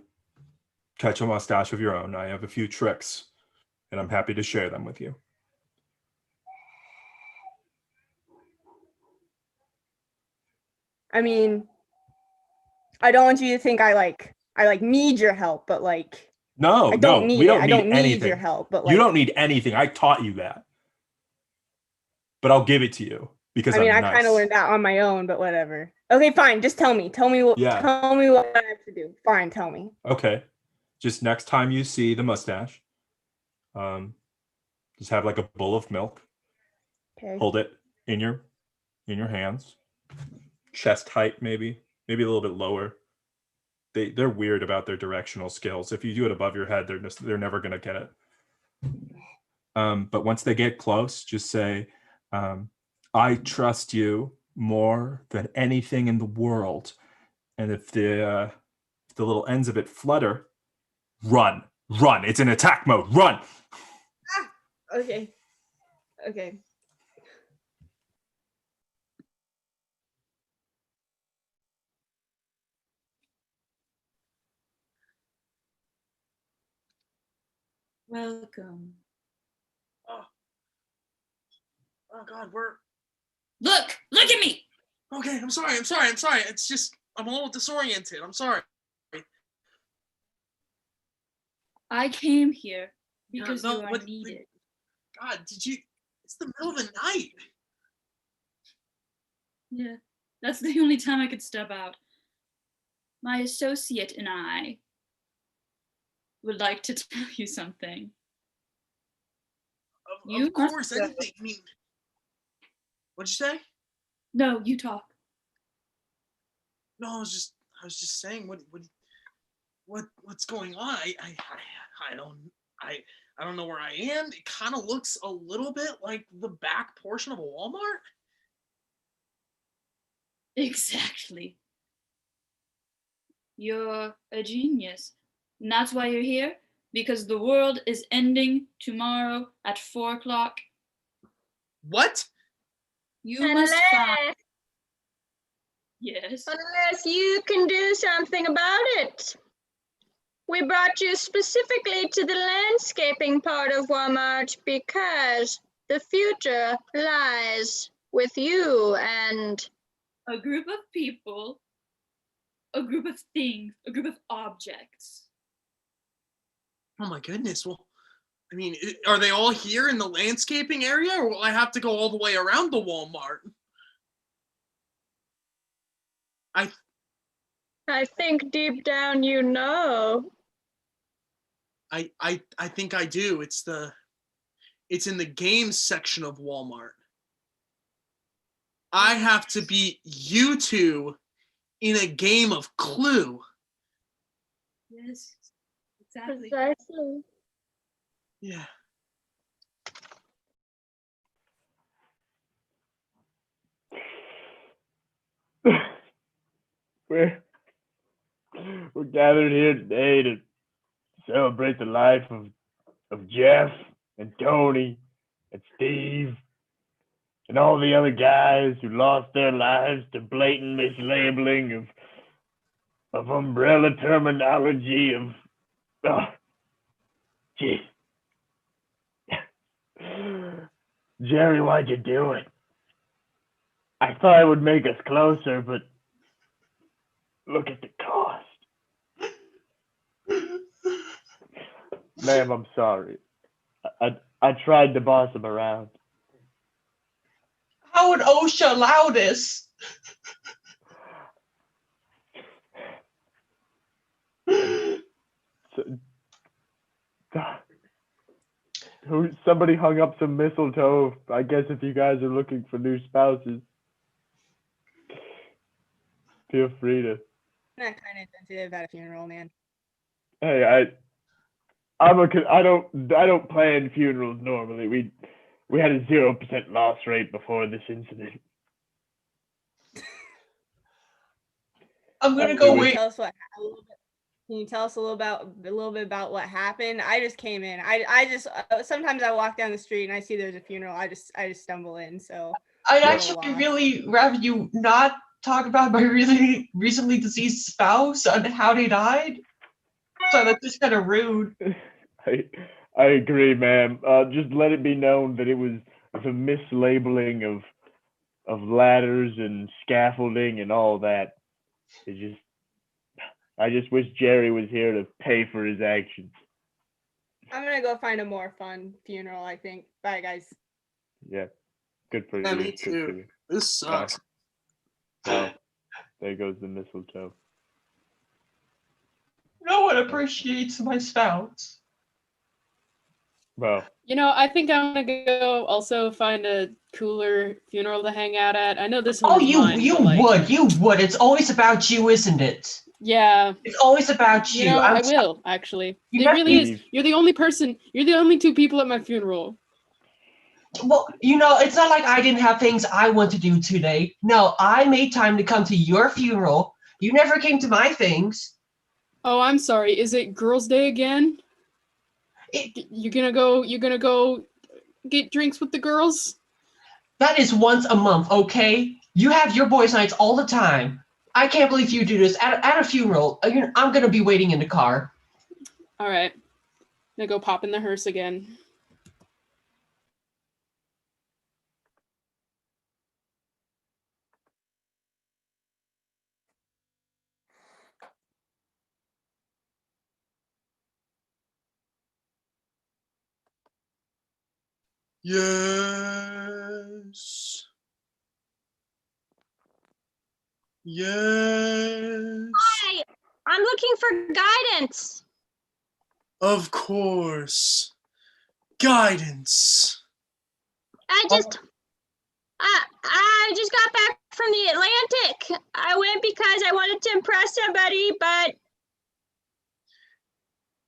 catch a mustache of your own, I have a few tricks, and I'm happy to share them with you. I mean, I don't want you to think I need your help, but like No, I don't need we don't it. I need don't need anything. your help, but like You don't need anything. I taught you that. But I'll give it to you because I mean, I'm I nice. kind of learned that on my own, but whatever. Okay, fine. Just tell me. Tell me what. Yeah. Tell me what I have to do. Fine. Tell me. Okay. Just next time you see the mustache, just have like a bowl of milk. Okay. Hold it in your hands, chest height maybe a little bit lower. They're weird about their directional skills. If you do it above your head, they're never gonna get it. But once they get close, just say, "I trust you more than anything in the world." And if the little ends of it flutter, run. It's in attack mode. Run. Okay. Okay. Welcome. Oh God, we're Look at me. okay. I'm sorry. It's just I'm a little disoriented. I'm sorry. I came here because No, you are what- needed. God, did you? It's the middle of the night. Yeah, that's the only time I could step out. My associate and I would like to tell you something. You Of course, must go. anything. I mean, what'd you say? No, you talk. No, I was just saying what's going on. I don't know where I am. It kind of looks a little bit like the back portion of a Walmart. Exactly. You're a genius. And that's why you're here? Because the world is ending tomorrow at 4 o'clock. What? You must find... Yes. Unless you can do something about it. We brought you specifically to the landscaping part of Walmart because the future lies with you and A group of people, a group of things, a group of objects. Oh my goodness. Well, I mean, are they all here in the landscaping area, or will I have to go all the way around the Walmart? I think deep down you know. I think I do. It's in the games section of Walmart. I have to beat you two in a game of Clue. Yes, exactly. Precisely. Yeah. We're gathered here today to celebrate the life of Jeff and Tony and Steve and all the other guys who lost their lives to blatant mislabeling of umbrella terminology of geez. Jerry, why'd you do it? I thought it would make us closer, but look at the cost. Ma'am, I'm sorry. I tried to boss him around. How would OSHA allow this? Somebody hung up some mistletoe. I guess if you guys are looking for new spouses, feel free to. I'm not kind of sensitive at a funeral, man. Hey, I don't plan funerals normally. We had a 0% loss rate before this incident. I'm gonna go wait. Can you tell us a little bit about what happened? I just came in. I just sometimes I walk down the street and I see there's a funeral. I just stumble in. So I'd actually really rather you not talk about my really recently deceased spouse and how they died. So that's just kind of rude. I agree, ma'am. Just let it be known that it was the mislabeling of ladders and scaffolding and all that. I just wish Jerry was here to pay for his actions. I'm gonna go find a more fun funeral, I think. Bye, guys. Yeah, good for Yeah, you. me Good too. for you. This sucks. Well, there goes the mistletoe. No one appreciates my spouse. Well, You know, I think I'm gonna go also find a cooler funeral to hang out at. I know this one. Oh, is mine, you but, like, you would. It's always about you, isn't it? Yeah. It's always about you. You know, I'm I will actually. You It got really these- is. You're the only person. You're the only two people at my funeral. Well, it's not like I didn't have things I want to do today. No, I made time to come to your funeral. You never came to my things. Oh, I'm sorry. Is it Girls' Day again? You're gonna go get drinks with the girls? That is once a month, okay? You have your boys' nights all the time. I can't believe you do this at a funeral. I'm gonna be waiting in the car. All right. Gonna go pop in the hearse again. Yes. Yes. Hi, I'm looking for guidance. Of course. Guidance. I just got back from the Atlantic. I went because I wanted to impress somebody, but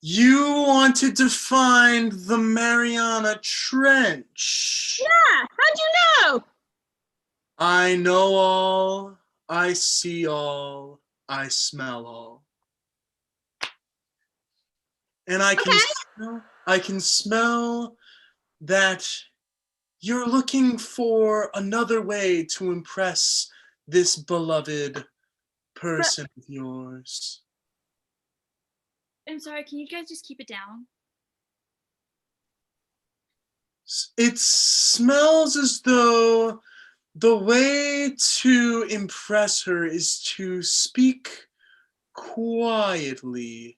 You wanted to find the Mariana Trench. yeah, how'd you know? I know all. I see all. I smell all. And I can smell that you're looking for another way to impress this beloved person of yours. I'm sorry, can you guys just keep it down? It smells as though the way to impress her is to speak quietly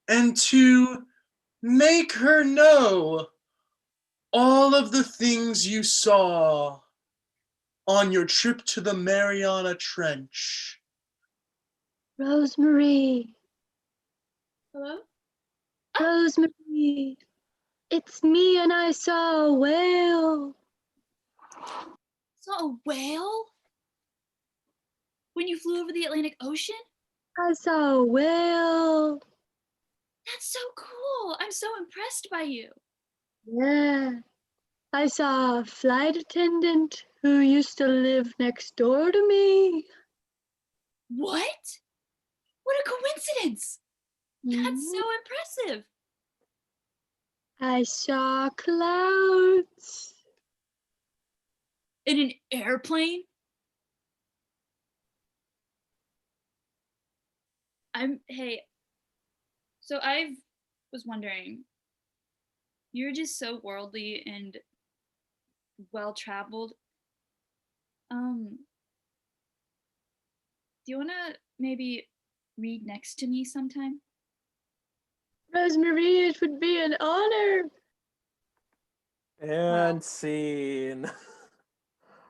and to Make her know all of the things you saw on your trip to the Mariana Trench. Rosemary. Hello? Rosemary. It's me and I saw a whale. Saw a whale? When you flew over the Atlantic Ocean? I saw a whale. That's so cool. I'm so impressed by you. Yeah. I saw a flight attendant who used to live next door to me. What? What a coincidence. That's so impressive. I saw clouds. In an airplane? So I was wondering, you're just so worldly and well-traveled. Do you want to maybe read next to me sometime? Rosemary, it would be an honor. And scene.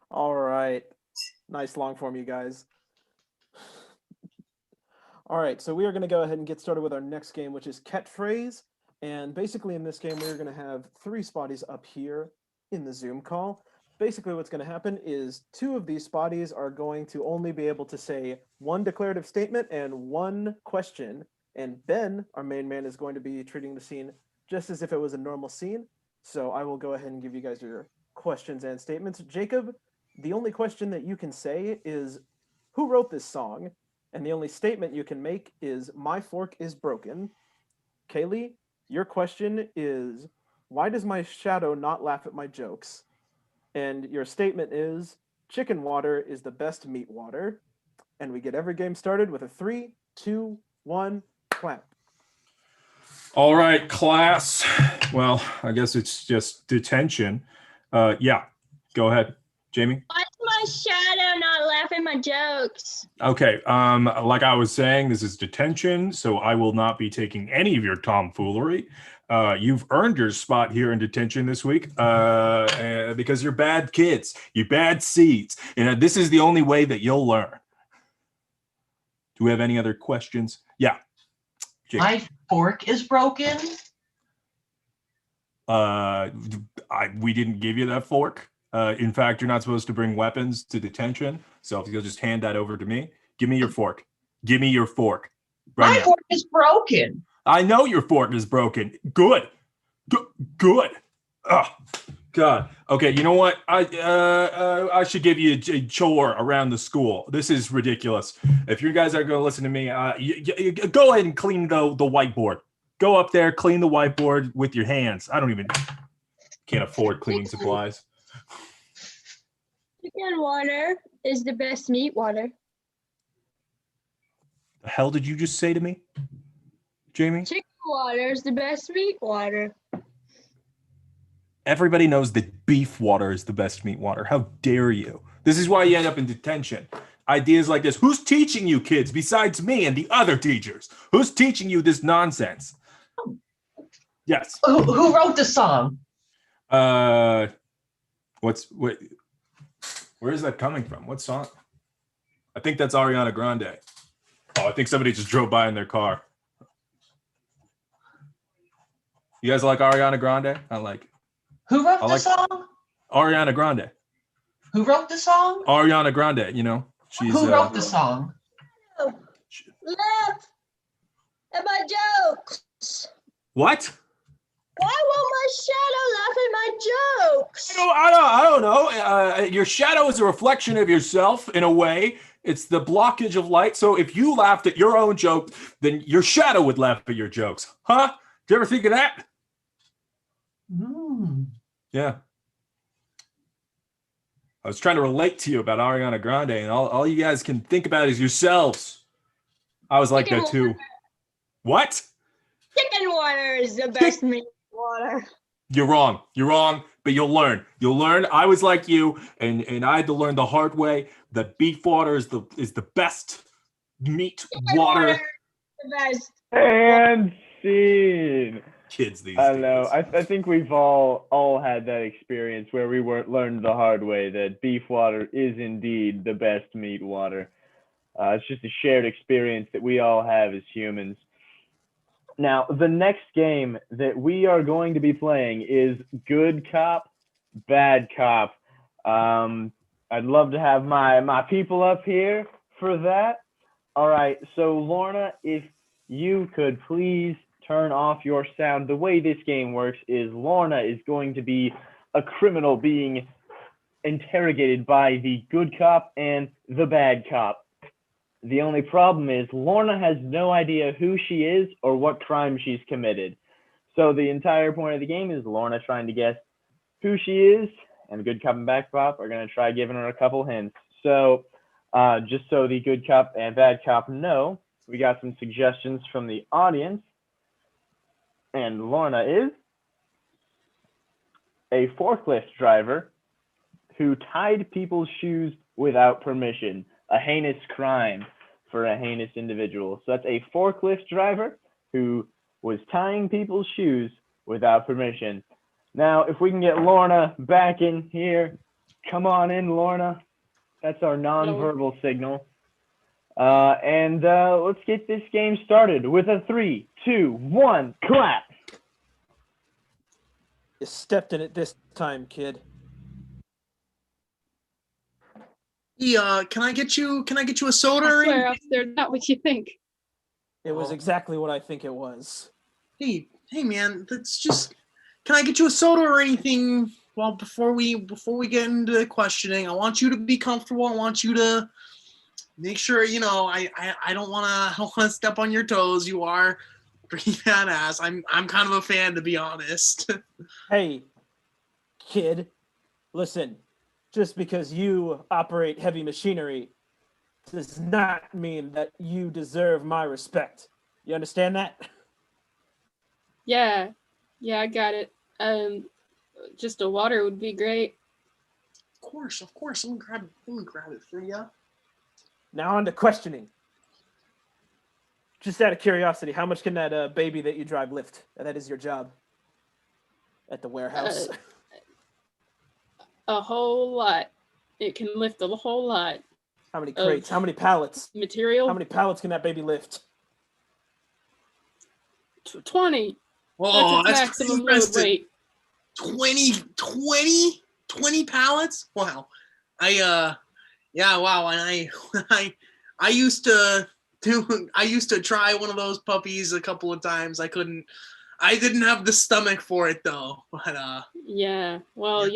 All right. Nice long form, you guys. All right, so we are going to go ahead and get started with our next game, which is Catchphrase. And basically in this game, we're going to have 3 spotties up here in the Zoom call. Basically what's going to happen is 2 of these spotties are going to only be able to say 1 declarative statement and 1 question. And Ben, our main man, is going to be treating the scene just as if it was a normal scene. So I will go ahead and give you guys your questions and statements. Jacob, the only question that you can say is, who wrote this song? And the only statement you can make is, my fork is broken. Kaylee, your question is, why does my shadow not laugh at my jokes? And your statement is, chicken water is the best meat water. And we get every game started with a 3, 2, 1, clap. All right, class. Well, I guess it's just detention. Yeah, go ahead, Jamie. Why does my shadow not laugh at my jokes? Okay, like I was saying, this is detention, so I will not be taking any of your tomfoolery. You've earned your spot here in detention this week because you're bad kids, you're bad seeds, and this is the only way that you'll learn. Do we have any other questions? Yeah. Jake. My fork is broken. We didn't give you that fork. In fact, you're not supposed to bring weapons to detention. So if you'll just hand that over to me, give me your fork. Give me your fork. Right My now. fork is broken. I know your fork is broken. Good. Good. Oh, God. Okay, you know what? I should give you a chore around the school. This is ridiculous. If you guys are going to listen to me, you go ahead and clean the whiteboard. Go up there, clean the whiteboard with your hands. Can't afford cleaning supplies. Chicken water is the best meat water. The hell did you just say to me, Jamie? Chicken water is the best meat water. Everybody knows that beef water is the best meat water. How dare you? This is why you end up in detention. Ideas like this. Who's teaching you kids besides me and the other teachers? Who's teaching you this nonsense? Yes. Who wrote the song? Where is that coming from? What song? I think that's Ariana Grande. Oh, I think somebody just drove by in their car. You guys like Ariana Grande? I like it. Who wrote the song? Ariana Grande. Who wrote the song? Ariana Grande, you know. She's Who wrote the song? Laugh at my jokes. What? Why won't my shadow laugh at my jokes? I don't know. Your shadow is a reflection of yourself in a way. It's the blockage of light. So if you laughed at your own joke, then your shadow would laugh at your jokes. Huh? Did you ever think of that? Yeah. I was trying to relate to you about Ariana Grande, and all you guys can think about is yourselves. I was like that too. What? Chicken water is the best meat water. You're wrong. You're wrong, but you'll learn. You'll learn. I was like you, and I had to learn the hard way that beef water is the best meat water. The best. And scene. Kids these I days. don't know. I think we've all had that experience where we learned the hard way that beef water is indeed the best meat water. It's just a shared experience that we all have as humans. Now, the next game that we are going to be playing is Good Cop, Bad Cop. I'd love to have my people up here for that. All right, so Lorna, if you could please turn off your sound. The way this game works is Lorna is going to be a criminal being interrogated by the good cop and the bad cop. The only problem is Lorna has no idea who she is or what crime she's committed. So the entire point of the game is Lorna trying to guess who she is, and the good cop and bad cop are going to try giving her a couple hints. So just so the good cop and bad cop know, we got some suggestions from the audience. And Lorna is a forklift driver who tied people's shoes without permission, a heinous crime for a heinous individual. So that's a forklift driver who was tying people's shoes without permission. Now, if we can get Lorna back in here, come on in, Lorna. That's our nonverbal signal. And let's get this game started with a 3, 2, 1, clap. You stepped in it this time, kid. Yeah, can I get you a soda? I or swear, anything? officer, not what you think. It was Oh. exactly what I think it was. Hey, man, that's just. Can I get you a soda or anything? Well, before we get into questioning, I want you to be comfortable. I want you to make sure I don't want to step on your toes. You are pretty badass. I'm kind of a fan, to be honest. Hey, kid, listen. Just because you operate heavy machinery does not mean that you deserve my respect. You understand that? Yeah, I got it. Just a water would be great. Of course. Let me grab it for you. Now on to questioning. Just out of curiosity, how much can that baby that you drive lift? That is your job at the warehouse. A whole lot. It can lift a whole lot. How many crates? How many pallets? Material? How many pallets can that baby lift? 20. Oh, that's that's its maximum pretty load impressive. weight. 20 pallets? Wow. Wow. And I used to try one of those puppies a couple of times. I didn't have the stomach for it though. But Yeah. Well,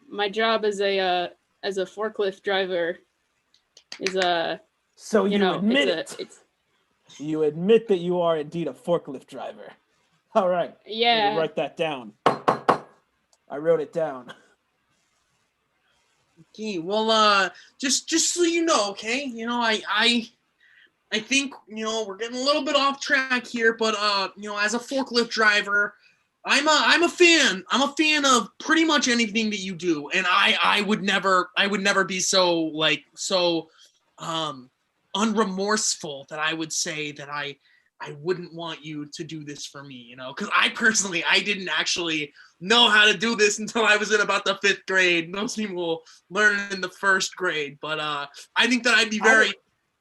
my job as a forklift driver is So you admit it. You admit that you are indeed a forklift driver. All right. Yeah. Let me write that down. I wrote it down. Okay, well, just so you know, okay, I think we're getting a little bit off track here, but as a forklift driver, I'm a fan. I'm a fan of pretty much anything that you do, and I would never be so unremorseful that I would say that I wouldn't want you to do this for me, because I didn't actually know how to do this until I was in about the 5th grade. Most people learn in the 1st grade, but I think that I'd be very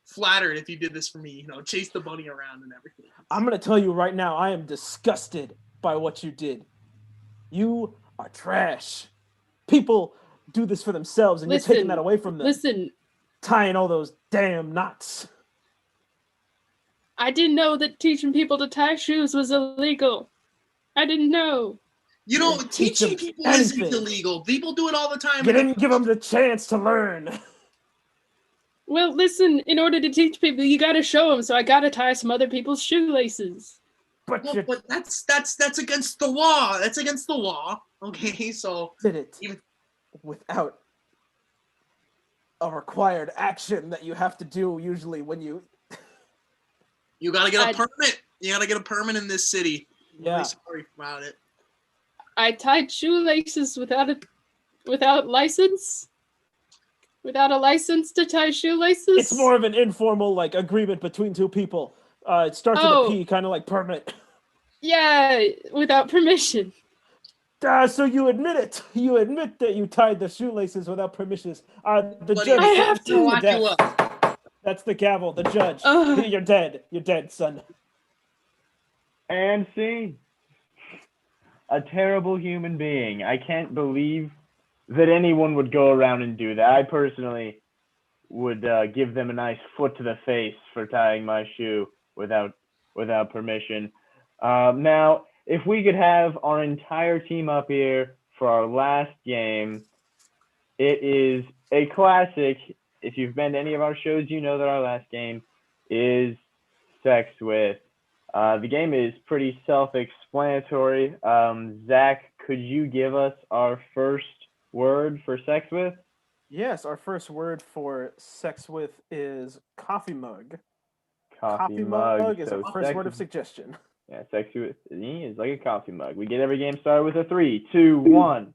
flattered if you did this for me, chase the bunny around and everything. I'm going to tell you right now, I am disgusted by what you did. You are trash. People do this for themselves, and you're taking that away from them. Listen. Tying all those damn knots. I didn't know that teaching people to tie shoes was illegal. I didn't know. Teaching people isn't illegal. People do it all the time. You didn't give them the chance to learn. Well, listen, in order to teach people, you gotta show them, so I gotta tie some other people's shoelaces. But that's against the law. That's against the law. Okay, so did it without a required action that you have to do usually when you gotta get a permit. You gotta get a permit in this city. I'm Yeah. really sorry about it. I tied shoelaces without license. Without a license to tie shoelaces. It's more of an informal agreement between two people. It starts with a P, kind of like permit. Yeah, without permission. So you admit it. You admit that you tied the shoelaces without permission. The Buddy, judge I have sentenced you lock to you death. That's the gavel. The judge. Ugh. You're dead. You're dead, son. And scene. A terrible human being. I can't believe that anyone would go around and do that. I personally would give them a nice foot to the face for tying my shoe without permission. Now, if we could have our entire team up here for our last game, it is a classic. If you've been to any of our shows, you know that our last game is Sex With. The game is pretty self-explanatory. Zach, could you give us our first word for Sex With? Yes, our first word for Sex With is coffee mug. Coffee mug. is So our first sex word of with- suggestion. Yeah, Sex With me is like a coffee mug. We get every game started with a 3, 2, 1.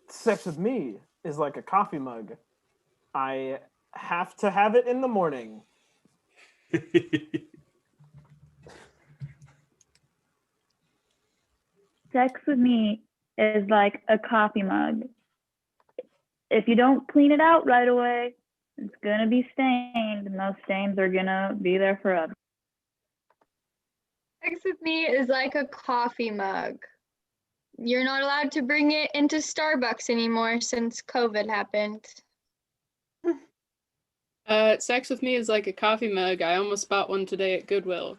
Sex with me is like a coffee mug. I have to have it in the morning. Sex with me is like a coffee mug. If you don't clean it out right away, it's gonna be stained, and those stains are gonna be there forever. Sex with me is like a coffee mug. You're not allowed to bring it into Starbucks anymore since COVID happened. Sex with me is like a coffee mug. I almost bought one today at Goodwill.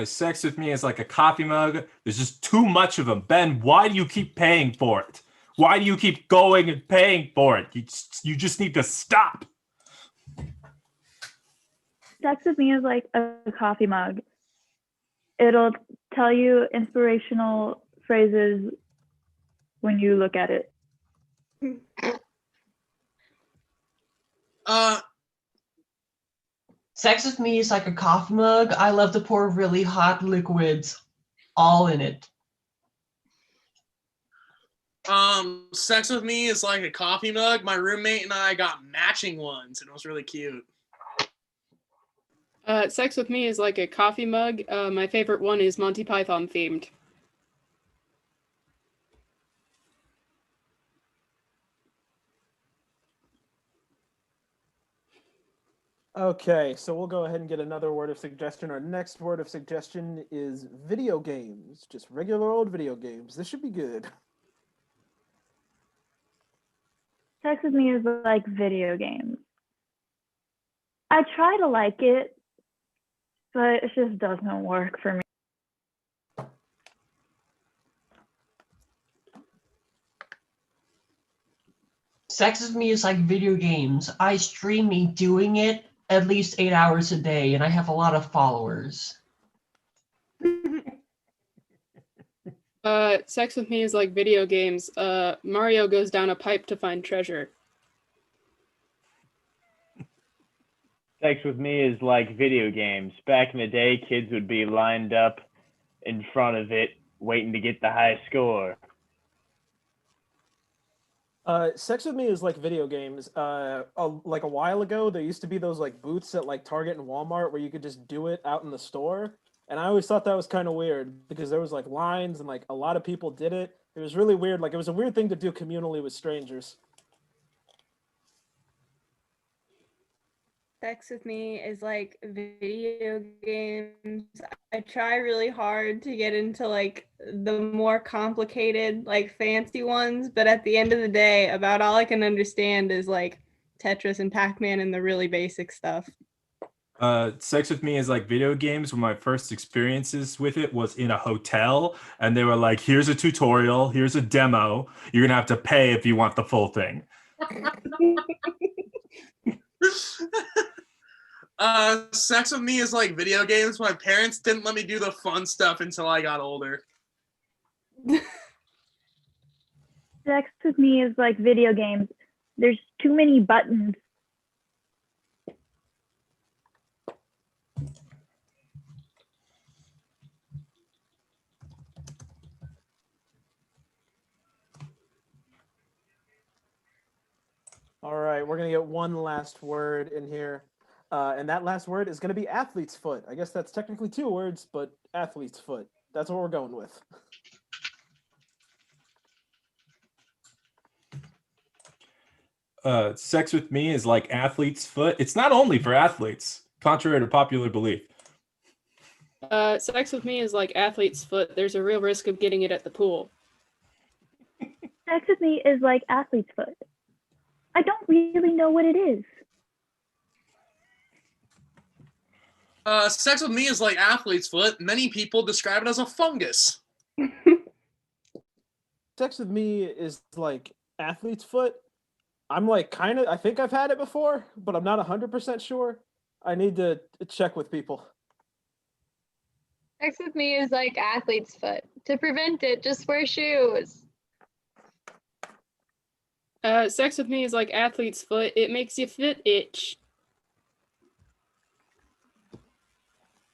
Sex with me is like a coffee mug. There's just too much of them. Ben, why do you keep paying for it? Why do you keep going and paying for it? You just need to stop. Sex with me is like a coffee mug. It'll tell you inspirational phrases when you look at it. Sex with me is like a coffee mug. I love to pour really hot liquids all in it. Sex with me is like a coffee mug. My roommate and I got matching ones, and it was really cute. Sex with me is like a coffee mug. My favorite one is Monty Python themed. Okay, so we'll go ahead and get another word of suggestion. Our next word of suggestion is video games. Just regular old video games. This should be good. Sex with me is like video games. I try to like it, but it just doesn't work for me. Sex with me is like video games. I stream me doing it at least 8 hours a day, and I have a lot of followers. Sex with me is like video games. Mario goes down a pipe to find treasure. Sex with me is like video games. Back in the day, kids would be lined up in front of it, waiting to get the high score. Sex with me is like video games. Like a while ago, there used to be those like booths at like Target and Walmart where you could just do it out in the store. And I always thought that was kind of weird because there was like lines and like a lot of people did it. It was really weird. Like it was a weird thing to do communally with strangers. Sex with me is like video games. I try really hard to get into like the more complicated, like fancy ones, but at the end of the day, about all I can understand is like Tetris and Pac-Man and the really basic stuff. Sex with me is like video games. When my first experiences with it was in a hotel, and they were like, here's a tutorial, here's a demo. You're gonna have to pay if you want the full thing. Sex with me is like video games. My parents didn't let me do the fun stuff until I got older. Sex with me is like video games. There's too many buttons. All right, we're gonna get one last word in here, and that last word is gonna be athlete's foot. I guess that's technically 2 words, but athlete's foot. That's what we're going with. Sex with me is like athlete's foot. It's not only for athletes, contrary to popular belief. Sex with me is like athlete's foot. There's a real risk of getting it at the pool. Sex with me is like athlete's foot. I don't really know what it is. Sex with me is like athlete's foot. Many people describe it as a fungus. Sex with me is like athlete's foot. I'm like I think I've had it before, but I'm not 100% sure. I need to check with people. Sex with me is like athlete's foot. To prevent it, just wear shoes. Sex with me is like athlete's foot. It makes your foot itch.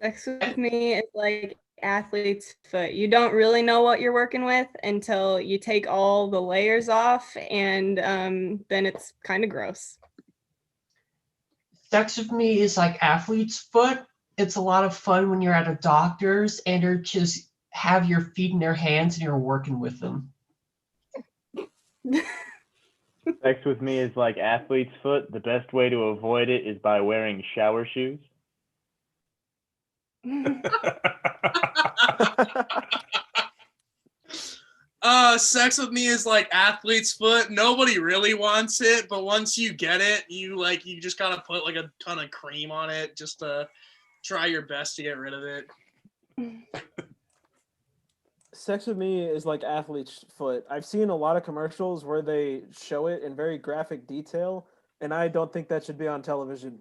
Sex with me is like athlete's foot. You don't really know what you're working with until you take all the layers off, and then it's kind of gross. Sex with me is like athlete's foot. It's a lot of fun when you're at a doctor's and you're just have your feet in their hands and you're working with them. Sex with me is like athlete's foot. The best way to avoid it is by wearing shower shoes. Sex with me is like athlete's foot. Nobody really wants it, but once you get it, you just gotta put like a ton of cream on it just to try your best to get rid of it. Sex with me is like athlete's foot. I've seen a lot of commercials where they show it in very graphic detail, and I don't think that should be on television.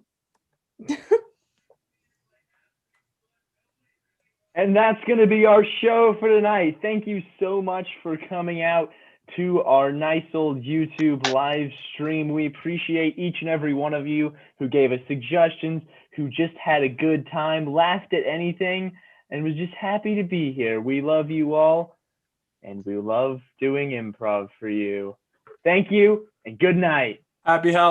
And that's going to be our show for tonight. Thank you so much for coming out to our nice old YouTube live stream. We appreciate each and every one of you who gave us suggestions, who just had a good time, laughed at anything, and was just happy to be here. We love you all, and we love doing improv for you. Thank you, and good night. Happy Halloween.